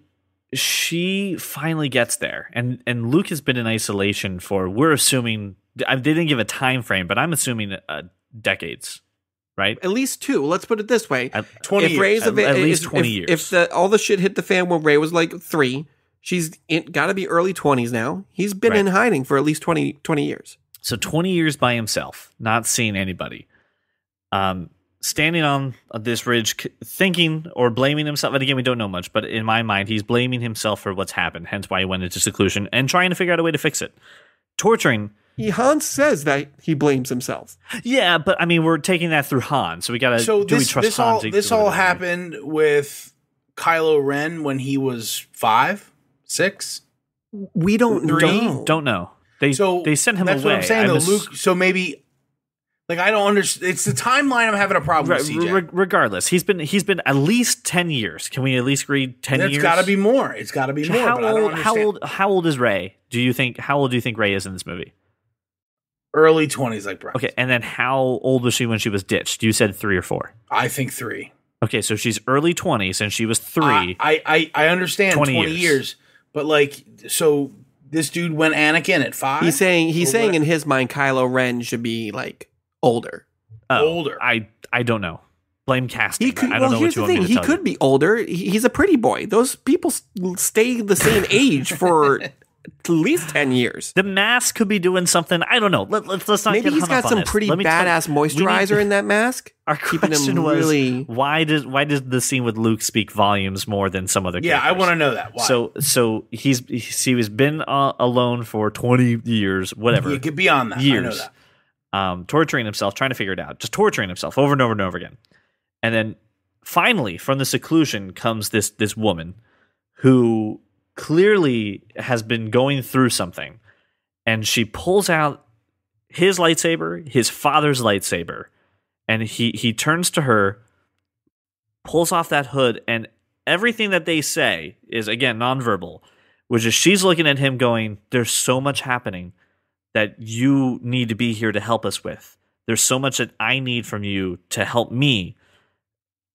she finally gets there, and Luke has been in isolation for, we're assuming, they didn't give a time frame, but I'm assuming decades, right? At least 2. Let's put it this way. 20 years. At least 20 years. If all the shit hit the fan when Rey was like 3... She's got to be early 20s now. He's been in hiding for at least 20 years. So 20 years by himself, not seeing anybody. standing on this ridge, thinking or blaming himself. And again, we don't know much, but in my mind, he's blaming himself for what's happened. Hence why he went into seclusion and trying to figure out a way to fix it. Torturing. Hans says that he blames himself. Yeah, but I mean, we're taking that through Han, so we gotta. So do we trust Han? This all happened with Kylo Ren when he was 5, 6. We don't know. Don't know. They sent him that's away. That's what I'm saying. Luke. So maybe. Like, I don't understand. It's the timeline I'm having a problem with, CJ. Regardless, he's been at least 10 years. Can we at least agree 10 years? It's got to be more. It's got to be more. How old is Rey? How old do you think Rey is in this movie? Early 20s, like Brian. Okay, and then how old was she when she was ditched? You said 3 or 4. I think 3. Okay, so she's early 20s and she was 3. I understand 20 years. But, like, so this dude went Anakin at 5? He's saying in his mind Kylo Ren should be, like, older. Older. I don't know. Blame casting. I don't know here's what you the thing. want me to He could be older. He's a pretty boy. Those people stay the same age for at least 10 years. The mask could be doing something. I don't know. Let's not. Maybe get he's got some pretty badass moisturizer in that mask. Our question was why did the scene with Luke speak volumes more than some other characters? Yeah, I want to know that. Why? So he's been alone for 20 years, whatever. You get beyond that. Years. I know that. Torturing himself, trying to figure it out, just torturing himself over and over and over again. And then finally, from the seclusion comes this woman who clearly has been going through something. And she pulls out his lightsaber, his father's lightsaber, and he turns to her, pulls off that hood, and everything that they say is, again, nonverbal, which is she's looking at him going, there's so much happening that you need to be here to help us with. There's so much that I need from you to help me.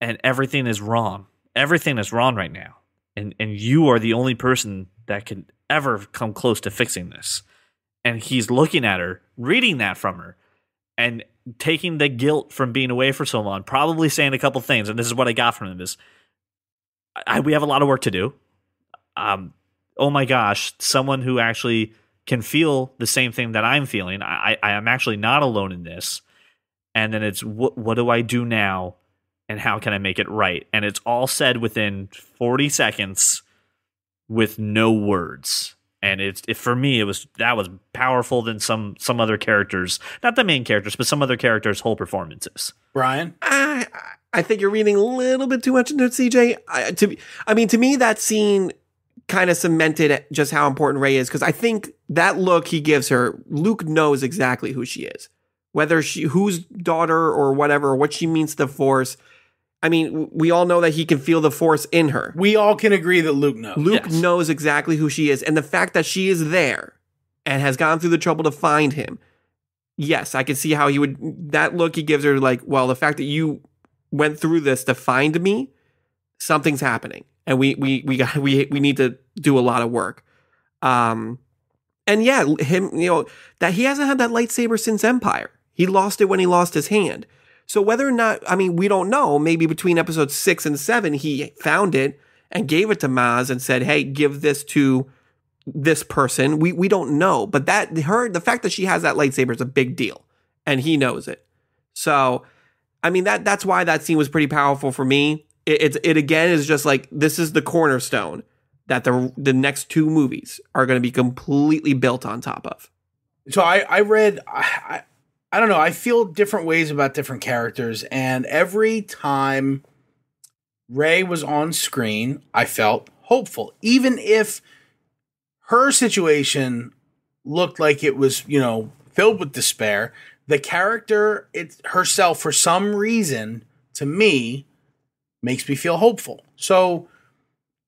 And everything is wrong. Everything is wrong right now. And you are the only person that can ever come close to fixing this. And he's looking at her, reading that from her, and taking the guilt from being away for so long, probably saying a couple things. And this is what I got from him is, we have a lot of work to do. Oh my gosh, someone who actually can feel the same thing that I'm feeling. I am actually not alone in this. And then it's what do I do now, and how can I make it right? And it's all said within 40 seconds with no words. And for me, that was powerful than some other characters, not the main characters, but some other characters' whole performances. Brian, I think you're reading a little bit too much into it, CJ. To me, that scene kind of cemented just how important Rey is, because I think that look he gives her, Luke knows exactly who she is, whether whose daughter or whatever, or what she means to the Force. I mean, we all know that he can feel the Force in her. We all can agree that Luke knows. Luke knows exactly who she is, and the fact that she is there and has gone through the trouble to find him. Yes, I can see how he would. That look he gives her, like, well, the fact that you went through this to find me, something's happening. And we need to do a lot of work. And yeah, him, that he hasn't had that lightsaber since Empire. He lost it when he lost his hand. So whether or not, I mean, we don't know. Maybe between episodes 6 and 7, he found it and gave it to Maz and said, "Hey, give this to this person." We don't know, but the fact that she has that lightsaber is a big deal, and he knows it. So, I mean, that's why that scene was pretty powerful for me. It again is just like, this is the cornerstone that the next 2 movies are going to be completely built on top of. So I read, I don't know, I feel different ways about different characters, and every time Rey was on screen, I felt hopeful, even if her situation looked like it was, filled with despair. The character herself, for some reason, to me, makes me feel hopeful. So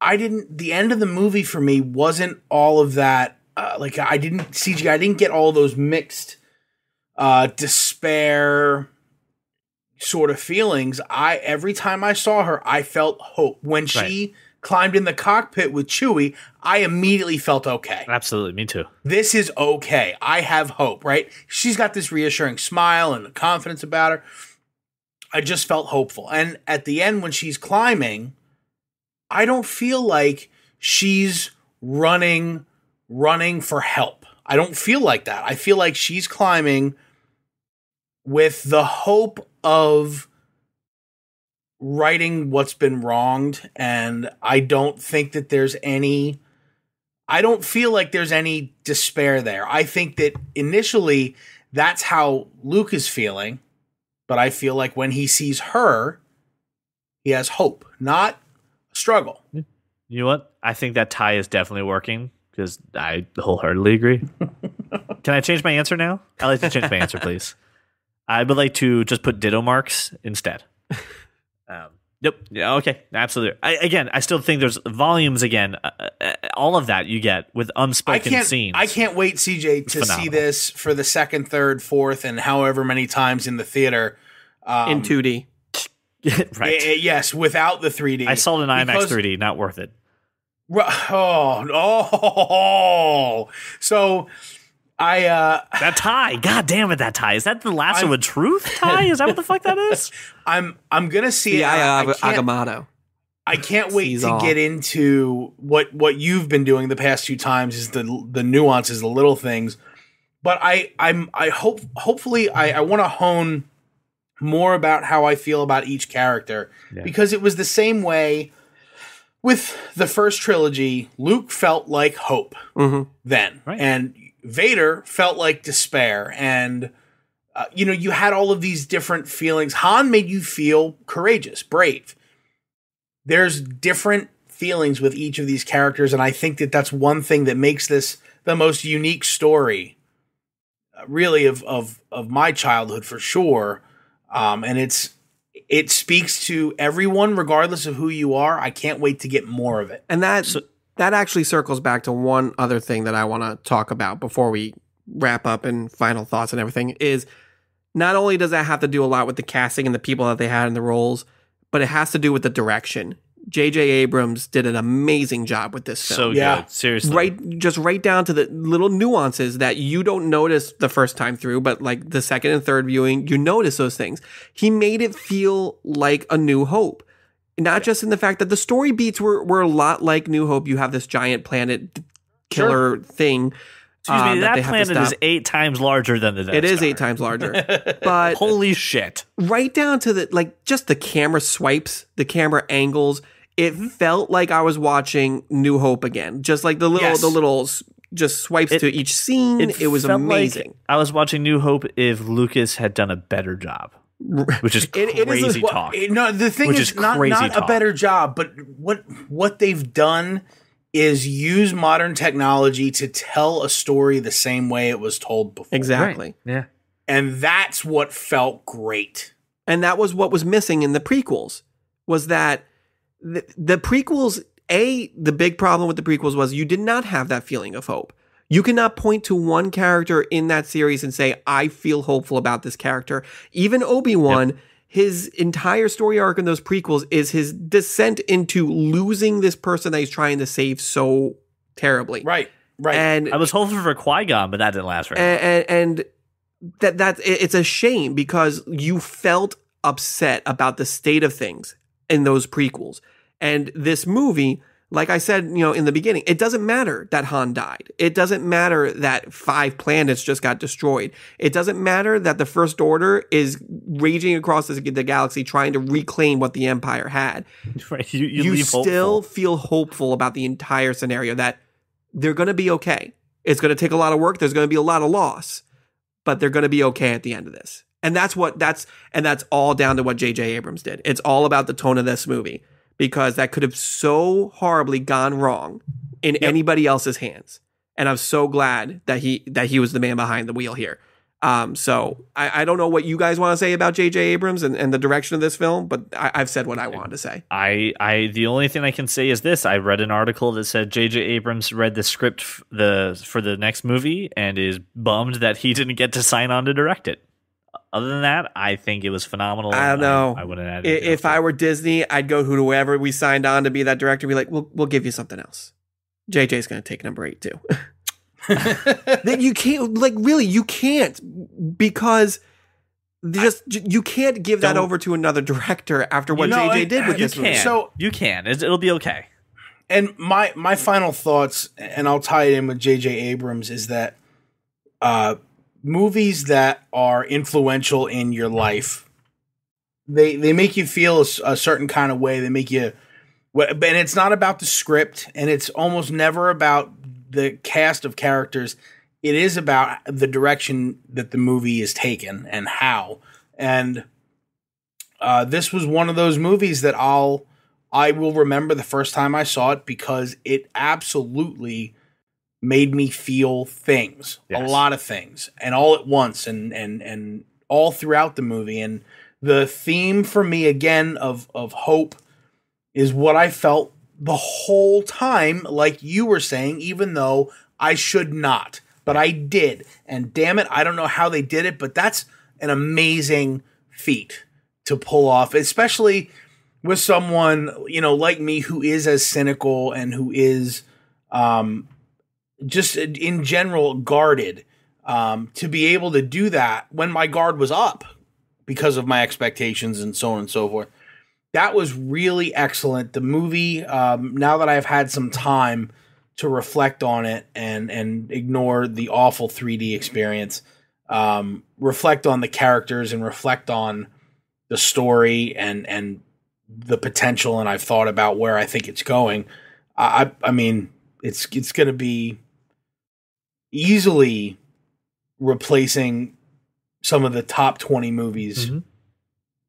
the end of the movie for me wasn't all of that. I didn't get all those mixed despair sort of feelings. Every time I saw her, I felt hope. When she climbed in the cockpit with Chewie, I immediately felt okay. Absolutely, me too. This is okay. I have hope, right? She's got this reassuring smile and confidence about her. I just felt hopeful. And at the end, when she's climbing, I don't feel like she's running for help. I don't feel like that. I feel like she's climbing with the hope of righting what's been wronged, and I don't think that I don't feel like there's any despair there. I think that initially that's how Luke is feeling, but I feel like when he sees her, he has hope, not struggle. You know what? I think that tie is definitely working because I wholeheartedly agree. Can I change my answer now? I'd like to change my answer, please. I would like to just put ditto marks instead. Yep. Yeah. Okay. Absolutely. I still think there's volumes again. All of that you get with unspoken scenes. I can't wait, CJ, to see this for the second, third, fourth, and however many times in the theater. In 2D. Right. Yes, without the 3D. I saw it in IMAX 3D. Not worth it. So that tie. God damn it, that tie. Is that the lasso of truth tie? Is that what the fuck that is? I'm gonna see the Agamotto. I can't wait to get into what you've been doing the past few times is the nuances, the little things. But I hopefully I want to hone more about how I feel about each character, because it was the same way with the first trilogy. Luke felt like hope then, right. And Vader felt like despair, and you had all of these different feelings. Han made you feel courageous, brave. There's different feelings with each of these characters, and I think that that's one thing that makes this the most unique story, really, of my childhood for sure. And it speaks to everyone, regardless of who you are. I can't wait to get more of it. And that actually circles back to one other thing that I want to talk about before we wrap up and final thoughts and everything is not only does that have to do a lot with the casting and the people that they had in the roles, but it has to do with the direction. J.J. Abrams did an amazing job with this film. So good, seriously. Right down to the little nuances that you don't notice the first time through, but like the second and third viewing, you notice those things. He made it feel like A New Hope. Not just in the fact that the story beats were a lot like New Hope. You have this giant planet killer thing. Excuse me, that planet is 8 times larger than the Death Star. It is 8 times larger. But holy shit. Right down to just the camera swipes, the camera angles. It felt like I was watching New Hope again. Just like the little just swipes to each scene. It was amazing. Like I was watching New Hope if Lucas had done a better job. Which is crazy talk. No, the thing is not a better job, but what they've done is use modern technology to tell a story the same way it was told before. Exactly. Right. Yeah. And that's what felt great. And that was what was missing in the prequels, was that the prequels, the big problem with the prequels was you did not have that feeling of hope. You cannot point to one character in that series and say, I feel hopeful about this character. Even Obi-Wan, his entire story arc in those prequels is his descent into losing this person that he's trying to save so terribly. Right. And I was hopeful for Qui-Gon, but that didn't last very long. And it's a shame because you felt upset about the state of things in those prequels. And this movie, like I said, in the beginning, it doesn't matter that Han died. It doesn't matter that 5 planets just got destroyed. It doesn't matter that the First Order is raging across the galaxy trying to reclaim what the Empire had. Right. You still feel hopeful about the entire scenario that they're going to be okay. It's going to take a lot of work. There's going to be a lot of loss, but they're going to be okay at the end of this. And that's all down to what J.J. Abrams did. It's all about the tone of this movie. Because that could have so horribly gone wrong in anybody else's hands, and I'm so glad that he was the man behind the wheel here. So I don't know what you guys want to say about J.J. Abrams and the direction of this film, but I've said what I wanted to say. The only thing I can say is this: I read an article that said J.J. Abrams read the script for the next movie and is bummed that he didn't get to sign on to direct it. Other than that, I think it was phenomenal. I don't know. I wouldn't add it. If I were Disney, I'd go whoever we signed on to be that director. Be like, we'll give you something else. JJ's going to take number 8 too. Then you can't, you can't, because you can't give that over to another director after what JJ did with this movie. So you can. It'll be okay. And my final thoughts, and I'll tie it in with J.J. Abrams, is that movies that are influential in your life they make you feel a certain kind of way. They make you, and it's not about the script, and it's almost never about the cast of characters. It is about the direction that the movie is taken and how. And this was one of those movies that I will remember the first time I saw it, because it absolutely made me feel things, a lot of things, and all at once, and all throughout the movie. And the theme for me, again, of hope is what I felt the whole time, like you were saying, even though I should not, but I did. And damn it, I don't know how they did it, but that's an amazing feat to pull off, especially with someone, like me, who is as cynical and who is just in general guarded, to be able to do that when my guard was up because of my expectations and so on and so forth. That was really excellent. The movie, now that I've had some time to reflect on it and ignore the awful 3D experience, reflect on the characters and reflect on the story and the potential, and I've thought about where I think it's going. I mean, it's going to be easily replacing some of the top 20 movies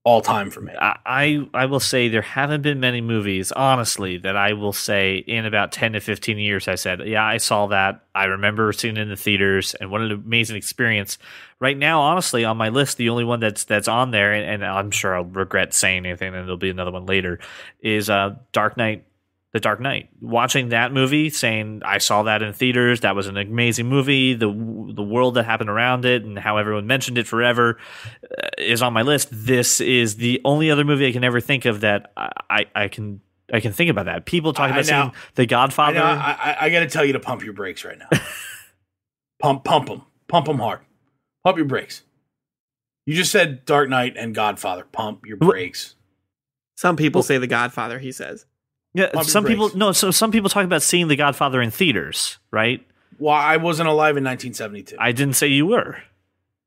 all time for me. I will say there haven't been many movies, honestly, that I will say in about 10 to 15 years I said, yeah, I saw that. I remember seeing it in the theaters, and what an amazing experience. Right now, honestly, on my list, the only one that's on there, and I'm sure I'll regret saying anything, and there'll be another one later, is Dark Knight. The Dark Knight. Watching that movie, saying I saw that in theaters, that was an amazing movie. The world that happened around it and how everyone mentioned it forever is on my list. This is the only other movie I can ever think of that I can think about that. People talk about seeing The Godfather. I got to tell you to pump your brakes right now. pump them hard. Pump your brakes. You just said Dark Knight and Godfather. Pump your brakes. Some people say The Godfather, he says. Yeah, some people talk about seeing The Godfather in theaters, right? Well, I wasn't alive in 1972. I didn't say you were.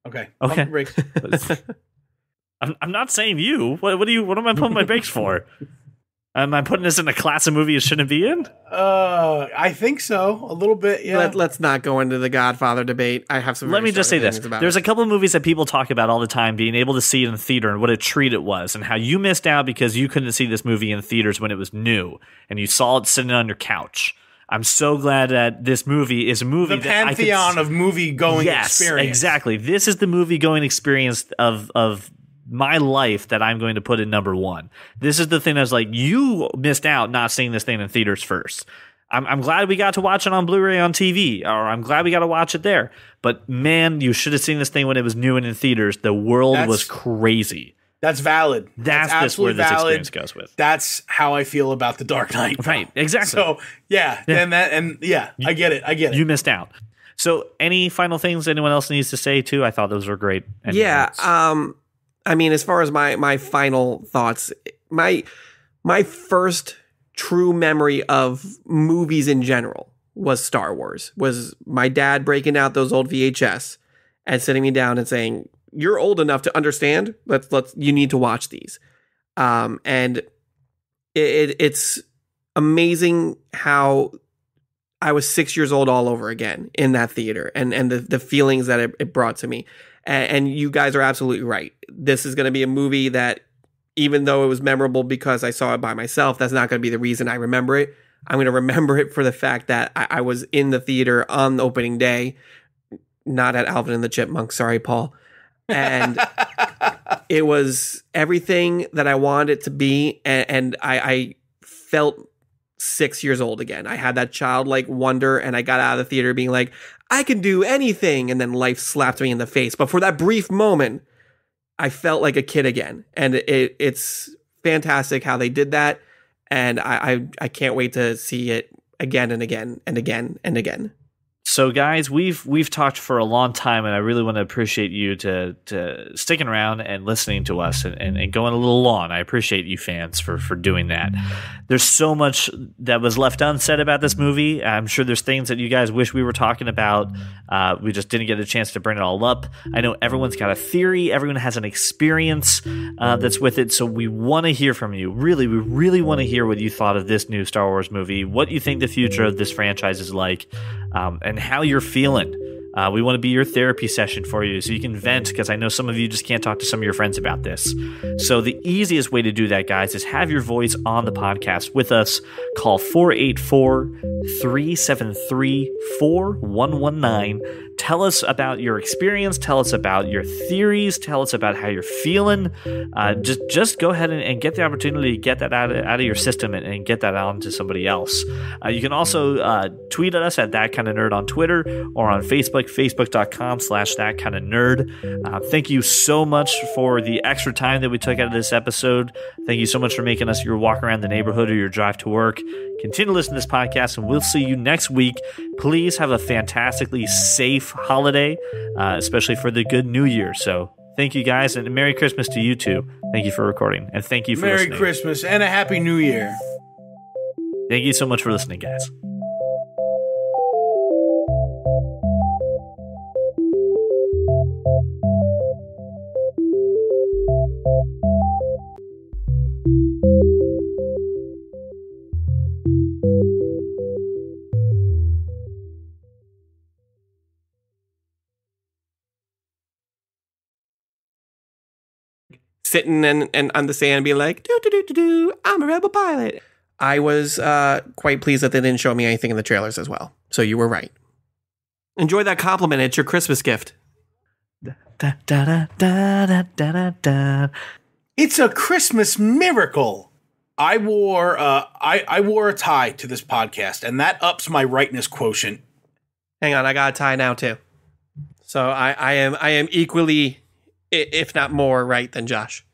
Okay. Pump your brakes. I'm not saying you. What am I pumping my brakes for? Am I putting this in a class of movie it shouldn't be in? I think so. A little bit, yeah. Let's not go into the Godfather debate. I have some. Let me just say this. There's a couple of movies that people talk about all the time, being able to see it in theater and what a treat it was, and how you missed out because you couldn't see this movie in theaters when it was new, and you saw it sitting on your couch. I'm so glad that this movie is a movie the pantheon of movie-going experience. Exactly. This is the movie-going experience of my life that I'm going to put in number one. This is the thing that's like, you missed out not seeing this thing in theaters first. I'm glad we got to watch it on Blu-ray on TV, or I'm glad we got to watch it there. But man, you should have seen this thing when it was new and in theaters. The world was crazy. That's valid. That's where this experience goes with. That's how I feel about The Dark Knight. Right, exactly. So yeah. I get it. You missed out. So any final things anyone else needs to say too? I thought those were great. I mean, as far as my final thoughts, my first true memory of movies in general was Star Wars. Was my dad breaking out those old VHS and sitting me down and saying, "You're old enough to understand. You need to watch these." And it's amazing how I was 6 years old all over again in that theater, and the feelings that it brought to me. And you guys are absolutely right. This is going to be a movie that, even though it was memorable because I saw it by myself, that's not going to be the reason I remember it. I'm going to remember it for the fact that I was in the theater on the opening day, not at Alvin and the Chipmunks. Sorry, Paul. And it was everything that I wanted it to be. And I felt 6 years old again. I had that childlike wonder, and I got out of the theater being like, I can do anything. And then life slapped me in the face. But for that brief moment, I felt like a kid again. And it's fantastic how they did that. And I can't wait to see it again and again and again and again. So, guys, we've talked for a long time, and I really want to appreciate you to sticking around and listening to us and going a little long. I appreciate you fans for doing that. There's so much that was left unsaid about this movie. I'm sure there's things that you guys wish we were talking about. We just didn't get a chance to bring it all up. I know everyone's got a theory. Everyone has an experience that's with it. So we want to hear from you. Really, we really want to hear what you thought of this new Star Wars movie, what you think the future of this franchise is like, and how you're feeling. We want to be your therapy session for you so you can vent, because I know some of you just can't talk to some of your friends about this. So the easiest way to do that, guys, is have your voice on the podcast with us. Call 484-373-4119. Tell us about your experience. Tell us about your theories. Tell us about how you're feeling. Just go ahead and get the opportunity to get that out of your system and get that on to somebody else. You can also tweet at us at That Kind of Nerd on Twitter or on Facebook, facebook.com/That Kind of Nerd. Thank you so much for the extra time that we took out of this episode. Thank you so much for making us your walk around the neighborhood or your drive to work. Continue to listen to this podcast, and we'll see you next week. Please have a fantastically safe holiday, especially for the good New Year. So thank you, guys, and Merry Christmas to you too. Thank you for recording, and thank you for listening. Merry Christmas and a Happy New Year. Thank you so much for listening, guys. Sitting and on the sand being like, I'm a rebel pilot. I was quite pleased that they didn't show me anything in the trailers as well. So you were right. Enjoy that compliment. It's your Christmas gift. It's a Christmas miracle. I wore a tie to this podcast, and that ups my rightness quotient. Hang on, I got a tie now too. So I am equally, if not more, right than Josh.